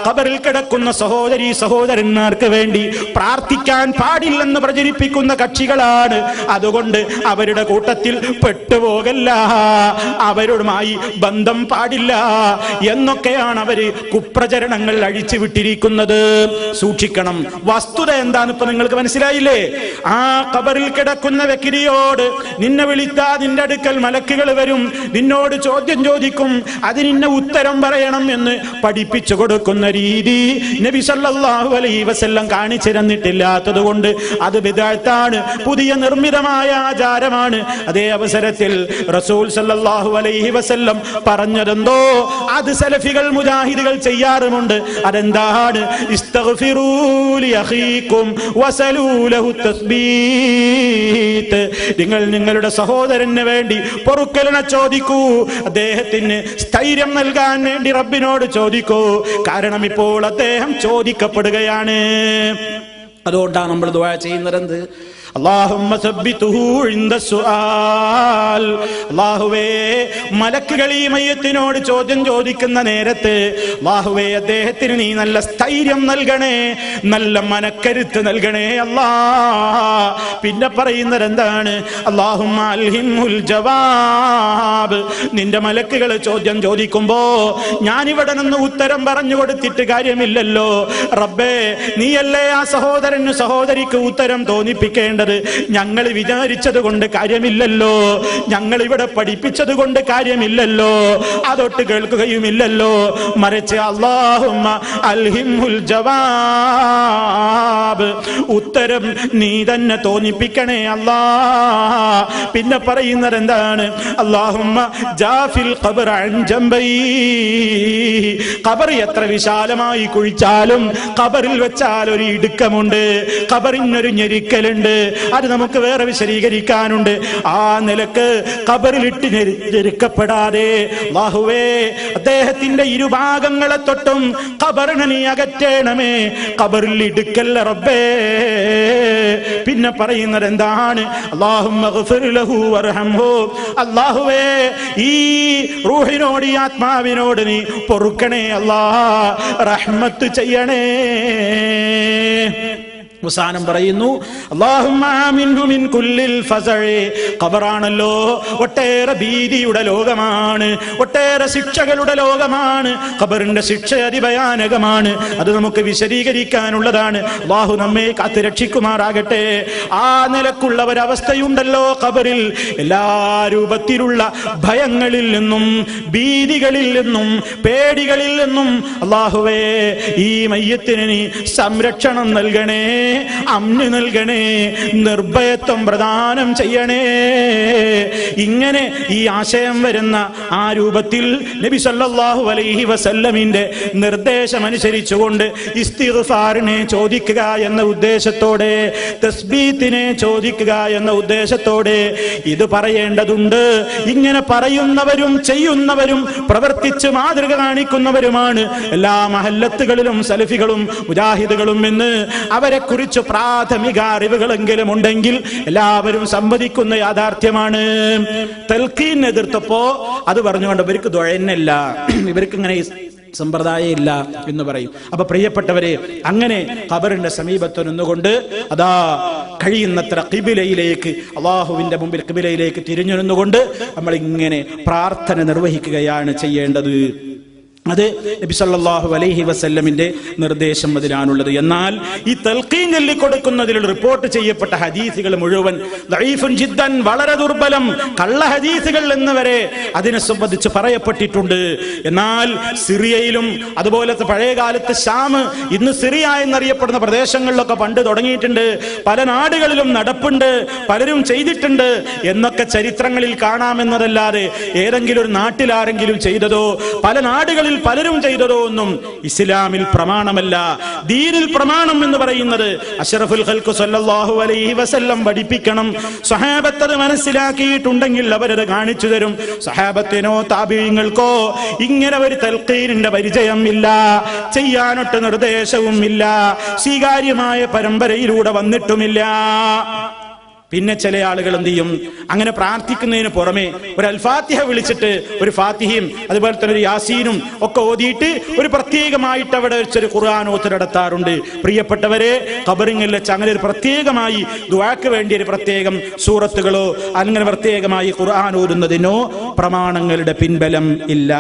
ഖബറിൽ കിടക്കുന്ന സഹോദരി സഹോദരന്മാർക്ക് വേണ്ടി പ്രാർത്ഥിക്കാൻ പാടില്ലെന്ന് പ്രചരിപ്പിക്കുന്ന കക്ഷികളാണ്. അതുകൊണ്ട് അവരുടെ കൂട്ടത്തിൽ പെട്ടുപോകല്ല, അവരുമായി ബന്ധം പാടില്ല എന്നൊക്കെയാണ് അവര് കുപ്രചരണങ്ങൾ അഴിച്ചു വിട്ടിരിക്കുന്നത്. സൂക്ഷിക്കണം. വസ്തുത എന്താണ് ഇപ്പൊ നിങ്ങൾക്ക് മനസ്സിലായില്ലേ? ആ ഖബറിൽ കിടക്കുന്ന വ്യക്തിയോട് നിന്നെ വിളിത്താ നിന്റെ അടുക്കൽ മലക്കുകൾ വരും, നിന്നോട് ചോദ്യം ചോദിക്കും, അതിന് ഉത്തരം പറയണം എന്ന് പഠിപ്പിച്ചു കൊടുക്കുന്ന രീതി നബി സല്ലല്ലാഹു അലൈഹി വസല്ലം കാണിച്ചു തന്നിട്ടില്ലാത്തത് കൊണ്ട് അത് ബിദ്അത്താണ്, പുതിയ നിർമ്മിതമായ ആചാരമാണ്. അതേ അവസരത്തിൽ റസൂൽ സല്ലല്ലാഹു അലൈഹി വസല്ലം പറഞ്ഞതെന്തോ അത് സലഫികൾ മുജാഹിദുകൾ ചെയ്യാറുമുണ്ട്. അതെന്താണ്? ഇസ്തഗ്ഫിറൂ ലി ലിഅഖീകും വസലൂ ലഹു തസ്ബീത്. നിങ്ങൾ നിങ്ങളുടെ സഹോദരന് വേണ്ടി പൊറുക്കലിനെ ചോദിക്കൂ, അദ്ദേഹത്തിന് സ്ഥൈര്യം നൽകാൻ വേണ്ടി റബ്ബിനോട് ചോദിക്കൂ. കാരണം ഇപ്പോൾ അദ്ദേഹം ചോദിക്കപ്പെടുകയാണ്. അതുകൊണ്ടാണ് നമ്മൾ ദുആ ചെയ്യുന്നത്. അല്ലാഹുമ്മ സബ്ബിതുഹു ഇൻദ സുആൽ. അല്ലാഹുവേ, മലക്കുകൾ ഈ മയ്യത്തിനോട് ചോദ്യം ചോദിക്കുന്ന നേരത്ത് അല്ലാഹുവേ അദ്ദേഹത്തിന് നീ നല്ല സ്ഥൈര്യം നൽകണേ, നല്ല മനക്കരുത്ത് നൽകണേ അല്ലാ. പിന്നെ പറയുന്നത് എന്താണ്? അല്ലാഹുമ്മ അൽഹിംഹുൽ ജവാബ്. നിന്റെ മലക്കുകൾ ചോദ്യം ചോദിക്കുമ്പോ ഞാനിവിടെ നിന്ന് ഉത്തരം പറഞ്ഞു കൊടുത്തിട്ട് കാര്യമില്ലല്ലോ റബ്ബേ, നീയല്ലേ ആ സഹോദരന് സഹോദരിക്ക് ഉത്തരം തോന്നിപ്പിക്കേണ്ടത്. ഞങ്ങൾ വിചാരിച്ചത് കൊണ്ട് കാര്യമില്ലല്ലോ, ഞങ്ങൾ ഇവിടെ പഠിപ്പിച്ചത് കൊണ്ട് കാര്യമില്ലല്ലോ, അതൊട്ട് കേൾക്കുകയുമില്ലല്ലോ. മറിച്ച് അല്ലാഹുമ്മ അൽഹിംഹുൽ ജവാബ്, ഉത്തരം നീ തന്നെ തോന്നിപ്പിക്കണേ അല്ലാ. പിന്നെ പറയുന്നത് എന്താണ്? അല്ലാഹുമ്മ ജാഫിൽ ഖബർ അൻ ജംബൈ. ഖബർ എത്ര വിശാലമായി കുഴിച്ചാലും ഖബറിൽ വെച്ചാൽ ഒരു ഇടുക്കമുണ്ട്, ഖബറിനൊരു ഞെരിക്കലുണ്ട്. അത് നമുക്ക് വേറെ വിശദീകരിക്കാനുണ്ട്. ആ നിലക്ക് ഖബറിലിട്ട് ഞെരുക്കപ്പെടാതെ അല്ലാഹുവേ അദ്ദേഹത്തിന്റെ ഇരുഭാഗങ്ങളെ തൊട്ടും ഖബറിനെ നീ അകറ്റണമേ, ഖബറിൽ ഇടുക്കല്ല റബ്ബേ. പിന്നെ പറയുന്നത് എന്താണ്? അല്ലാഹുമ്മ ഗ്ഫിർ ലഹു വർഹംഹു. അല്ലാഹുവേ, ഈ റൂഹിനോട്, ഈ ആത്മാവിനോട് നീ പൊറുക്കണേ അല്ലാ, റഹ്മത്ത് ചെയ്യണേ. അവസാനം പറയുന്നു അല്ലാഹുമ്മ ആമിൻഹു മിൻ കുല്ലിൽ ഫസഇ. ഖബറാണല്ലോ ഒട്ടേറെ ഭീതിയുടെ ലോകമാണ്, ഒട്ടേറെ ശിക്ഷകളുടെ ലോകമാണ്. ഖബറിന്റെ ശിക്ഷ അതിഭയാനകമാണ്, അത് നമുക്ക് വിശദീകരിക്കാനുള്ളതാണ്. അല്ലാഹു നമ്മെ കാത്ത് രക്ഷിക്കുമാറാകട്ടെ. ആ നിലക്കുള്ള ഒരവസ്ഥയുണ്ടല്ലോ ഖബറിൽ. എല്ലാ രൂപത്തിലുള്ള ഭയങ്ങളിൽ നിന്നും ഭീതികളിൽ നിന്നും പേടികളിൽ നിന്നും അല്ലാഹുവേ ഈ മയ്യത്തിന് നീ സംരക്ഷണം നൽകണേ, അമ്ന് നൽകണേ, നിർഭയത്വം പ്രദാനം ചെയ്യണേ. ഇങ്ങനെ ഈ ആശയം വരുന്ന ആ രൂപത്തിൽ നബി സല്ലല്ലാഹു അലൈഹി വസല്ലമിന്റെ നിർദ്ദേശമനുസരിച്ചുകൊണ്ട് ഇസ്തിഗ്ഫാറിനെ ചോദിക്കുക എന്ന ഉദ്ദേശത്തോടെ, തസ്ബീത്തിനെ ചോദിക്കുക എന്ന ഉദ്ദേശത്തോടെ ഇത് പറയേണ്ടതുണ്ട്. ഇങ്ങനെ പറയുന്നവരും ചെയ്യുന്നവരും പ്രവർത്തിച്ച് മാതൃക കാണിക്കുന്നവരുമാണ് എല്ലാ മഹല്ലത്തുകളിലും സലഫികളും മുജാഹിദുകളും എന്ന് അവരെ കുറിച്ച് പ്രാഥമിക അറിവുകളെങ്കിലും ഉണ്ടെങ്കിൽ എല്ലാവരും സംവദിക്കുന്ന യാഥാർത്ഥ്യമാണ്. തൽഖീൻ എതിർത്തപ്പോ അത് പറഞ്ഞുകൊണ്ട് ഇവർക്ക് ദുആയില്ല, ഇവർക്ക് ഇങ്ങനെ സമ്പ്രദായം ഇല്ല എന്ന് പറയും. അപ്പൊ പ്രിയപ്പെട്ടവരെ, അങ്ങനെ ഖബറിന്റെ സമീപത്ത് നിന്നുകൊണ്ട് അതാ കഴിയുന്നത്ര ഖിബിലയിലേക്ക്, അല്ലാഹുവിന്റെ മുമ്പിൽ ഖിബിലയിലേക്ക് തിരിഞ്ഞു നിന്നുകൊണ്ട് നമ്മൾ ഇങ്ങനെ പ്രാർത്ഥന നിർവഹിക്കുകയാണ് ചെയ്യേണ്ടത്. അത് നബി സല്ലല്ലാഹു അലൈഹി വസല്ലമിന്റെ നിർദ്ദേശം അതിലാണുള്ളത്. എന്നാൽ ഈ തൽഖീൻ ചൊല്ലിക്കൊടുക്കുന്നതിൽ റിപ്പോർട്ട് ചെയ്യപ്പെട്ട ഹദീസുകൾ മുഴുവൻ ദഈഫുൻ ജിദ്ദൻ, വളരെ ദുർബലം, കള്ള ഹദീസുകൾ എന്നിവരെ അതിനെ സംബന്ധിച്ച് പറയപ്പെട്ടിട്ടുണ്ട്. എന്നാൽ സിറിയയിലും അതുപോലത്തെ പഴയകാലത്ത് ഷാം, ഇന്ന് സിറിയ എന്നറിയപ്പെടുന്ന പ്രദേശങ്ങളിലൊക്കെ പണ്ട് തുടങ്ങിയിട്ടുണ്ട്. പല നാടുകളിലും നടപ്പുണ്ട്, പലരും ചെയ്തിട്ടുണ്ട് എന്നൊക്കെ ചരിത്രങ്ങളിൽ കാണാമെന്നതല്ലാതെ ഏതെങ്കിലും ഒരു നാട്ടിൽ ആരെങ്കിലും ചെയ്തതോ പല നാടുകളിൽ പലരും ചെയ്തതോ ഒന്നും ഇസ്ലാമിൽ പ്രമാണമല്ല. ദീനിൽ പ്രമാണം എന്ന് പറയുന്നത് അഷ്റഫുൽ ഖൽഖ് സല്ലല്ലാഹു അലൈഹി വസല്ലം പഠിപ്പിക്കണം. സ്വഹാബത്ത് അത് മനസ്സിലാക്കിയിട്ടുണ്ടെങ്കിൽ അവരത് കാണിച്ചു തരും. സ്വഹാബത്തിനോ താബിഈങ്ങൾക്കോ ഇങ്ങനെ ഒരു തൽഖീനിന്റെ പരിചയം ഇല്ല, ചെയ്യാനൊട്ട് നിർദ്ദേശവും ഇല്ല, സ്വീകാര്യമായ പരമ്പരയിലൂടെ വന്നിട്ടുമില്ല. പിന്നെ ചില ആളുകൾ എന്ത് ചെയ്യും? അങ്ങനെ പ്രാർത്ഥിക്കുന്നതിന് പുറമെ ഒരു അൽഫാത്തിഹ വിളിച്ചിട്ട് ഒരു ഫാത്തിഹയും അതുപോലെ തന്നെ ഒരു യാസീനും ഒക്കെ ഓതിയിട്ട് ഒരു പ്രത്യേകമായിട്ട് അവിടെ വെച്ചൊരു ഖുർആൻ ഓത്ത് നടത്താറുണ്ട്. പ്രിയപ്പെട്ടവരെ, ഖബറിങ്ങിൽ വെച്ച് അങ്ങനെ ഒരു പ്രത്യേകമായി ദുആക്ക് വേണ്ടി ഒരു പ്രത്യേകം സൂറത്തുകളോ അങ്ങനെ പ്രത്യേകമായി ഖുർആൻ ഓതുന്നതിനോ പ്രമാണങ്ങളുടെ പിൻബലം ഇല്ല.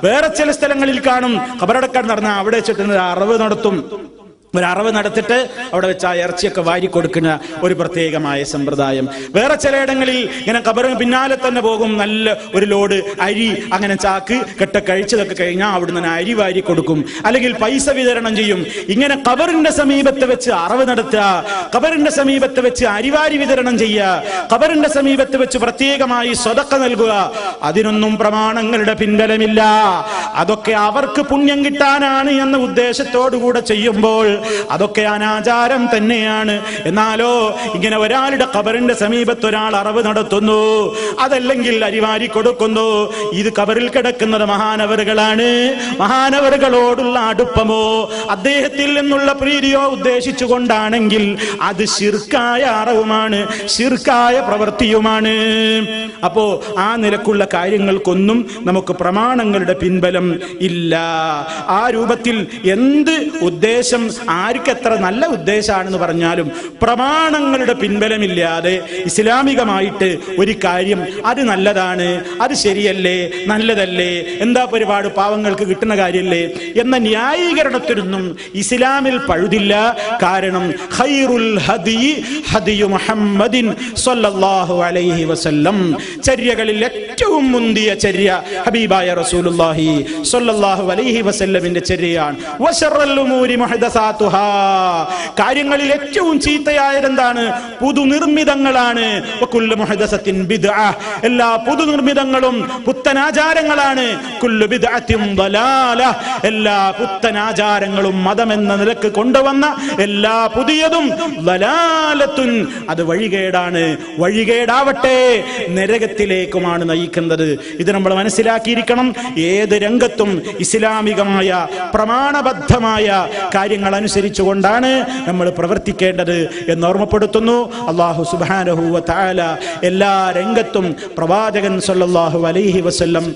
വേറെ ചില സ്ഥലങ്ങളിൽ കാണും ഖബറടക്കം നടന്ന അവിടെ വെച്ചിട്ട് അറിവ് നടത്തും. ഒരു അറിവ് നടത്തിട്ട് അവിടെ വെച്ച് ആ ഇറച്ചിയൊക്കെ വാരി കൊടുക്കുന്ന ഒരു പ്രത്യേകമായ സമ്പ്രദായം. വേറെ ചിലയിടങ്ങളിൽ ഇങ്ങനെ ഖബറിന് പിന്നാലെ തന്നെ പോകും, നല്ല ഒരു ലോഡ് അരി അങ്ങനെ ചാക്ക് കെട്ട കഴിച്ചതൊക്കെ കഴിഞ്ഞാൽ അവിടുന്ന് അരി വാരി കൊടുക്കും, അല്ലെങ്കിൽ പൈസ വിതരണം ചെയ്യും. ഇങ്ങനെ ഖബറിന്റെ സമീപത്ത് വെച്ച് അറിവ് നടത്തുക, ഖബറിന്റെ സമീപത്ത് വെച്ച് അരിവാരി വിതരണം ചെയ്യുക, ഖബറിന്റെ സമീപത്ത് വെച്ച് പ്രത്യേകമായി സ്വതക്ക നൽകുക, അതിനൊന്നും പ്രമാണങ്ങളുടെ പിൻബലമില്ല. അതൊക്കെ അവർക്ക് പുണ്യം കിട്ടാനാണ് എന്ന ഉദ്ദേശത്തോടു കൂടെ ചെയ്യുമ്പോൾ അതൊക്കെ അനാചാരം തന്നെയാണ്. എന്നാലോ ഇങ്ങനെ ഒരാളുടെ ഖബറിന്റെ സമീപത്ത് ഒരാൾ അറവ് നടത്തുന്നു, അതല്ലെങ്കിൽ അരിവാരി കൊടുക്കുന്നു, ഇത് ഖബറിൽ കിടക്കുന്നത് മഹാനവറുകളാണ്, മഹാനവറുകളോടുള്ള അടുപ്പമോ അദ്ദേഹത്തിൽ നിന്നുള്ള പ്രീതിയോ ഉദ്ദേശിച്ചുകൊണ്ടാണെങ്കിൽ അത് ശിർക്കായ അറവുമാണ്, ശിർക്കായ പ്രവൃത്തിയുമാണ്. അപ്പോ ആ നിലക്കുള്ള കാര്യങ്ങൾക്കൊന്നും നമുക്ക് പ്രമാണങ്ങളുടെ പിൻബലം ഇല്ല. ആ രൂപത്തിൽ എന്ത് ഉദ്ദേശം ആർക്കെത്ര നല്ല ഉദ്ദേശമാണെന്ന് പറഞ്ഞാലും പ്രമാണങ്ങളുടെ പിൻബലമില്ലാതെ ഇസ്ലാമികമായിട്ട് ഒരു കാര്യം അത് നല്ലതാണ്, അത് ശരിയല്ലേ, നല്ലതല്ലേ, എന്താ ഒരുപാട് പാവങ്ങൾക്ക് കിട്ടുന്ന കാര്യമല്ലേ എന്ന ന്യായീകരണത്തിനൊന്നും ഇസ്ലാമിൽ പഴുതില്ല. കാരണം ഖൈറുൽ ഹദി ഹദിയു മുഹമ്മദിൻ സ്വല്ലല്ലാഹു അലൈഹി വസല്ലം, ചര്യകളിൽ ഏറ്റവും മുന്തിയ ചര്യ ഹബീബായ റസൂലുള്ളാഹി സ്വല്ലല്ലാഹു അലൈഹി വസല്ലമിന്റെ ചര്യയാണ്. വശറൽ ഉമൂരി മുഹദസാതുഹാ, കാര്യങ്ങളിൽ ഏറ്റവും ചീത്തയായത് എന്താണ്? പുതുനിർമ്മിതങ്ങളാണ്. വകുല്ലു മുഹദസത്തിൻ ബിദ്അ, എല്ലാ പുതുനിർമ്മിതങ്ങളും പുത്തനാചാരങ്ങളാണ്. കുല്ലു ബിദ്അത്തിൻ ദലാല, എല്ലാ പുത്തനാചാരങ്ങളും മതമെന്ന നിലക്ക് കൊണ്ടുവന്ന എല്ലാ പുതിയതും ദലാലത്തുൻ, അത് വഴികേടാണ്. വഴികേടാവട്ടെ നരകത്തിലേക്കുമാണ് നയിക്കുന്നത്. ഇത് നമ്മൾ മനസ്സിലാക്കിയിരിക്കണം. ഏത് രംഗത്തും ഇസ്ലാമികമായ പ്രമാണബദ്ധമായ കാര്യങ്ങൾ അനുസരിച്ചുകൊണ്ടാണ് നമ്മൾ പ്രവർത്തിക്കേണ്ടത് എന്ന് ഓർമ്മപ്പെടുത്തുന്നു. അല്ലാഹു സുബ്ഹാനഹു വ തആല എല്ലാ രംഗത്തും പ്രവാചകൻ സ്വല്ലല്ലാഹു അലൈഹി വസല്ലം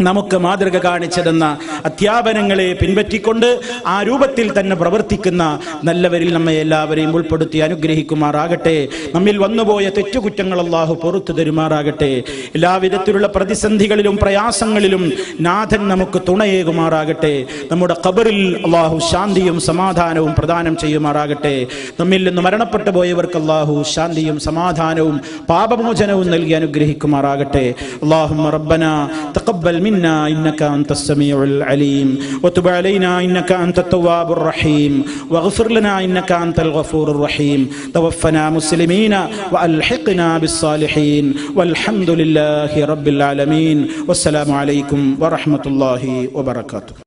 നമുക്ക് മാതൃക കാണിച്ചതെന്ന അധ്യാപനങ്ങളെ പിൻപറ്റിക്കൊണ്ട് ആ രൂപത്തിൽ തന്നെ പ്രവർത്തിക്കുന്ന നല്ലവരിൽ നമ്മെ എല്ലാവരെയും ഉൾപ്പെടുത്തി അനുഗ്രഹിക്കുമാറാകട്ടെ. നമ്മിൽ വന്നുപോയ തെറ്റുകുറ്റങ്ങൾ അല്ലാഹു പുറത്തു തരുമാറാകട്ടെ. എല്ലാവിധത്തിലുള്ള പ്രതിസന്ധികളിലും പ്രയാസങ്ങളിലും നാഥൻ നമുക്ക് തുണയേകുമാറാകട്ടെ. നമ്മുടെ ഖബറിൽ അല്ലാഹു ശാന്തിയും സമാധാനവും പ്രദാനം ചെയ്യുമാറാകട്ടെ. നമ്മിൽ നിന്ന് മരണപ്പെട്ടു പോയവർക്ക് അല്ലാഹു ശാന്തിയും സമാധാനവും പാപമോചനവും നൽകി അനുഗ്രഹിക്കുമാറാകട്ടെ. അല്ലാഹുമ്മ റബ്ബനാ തഖബ്ബൽ منا إنك أنت السميع العليم وتب علينا إنك أنت التواب الرحيم واغفر لنا إنك أنت الغفور الرحيم توفنا مسلمين وألحقنا بالصالحين والحمد لله رب العالمين والسلام عليكم ورحمة الله وبركاته.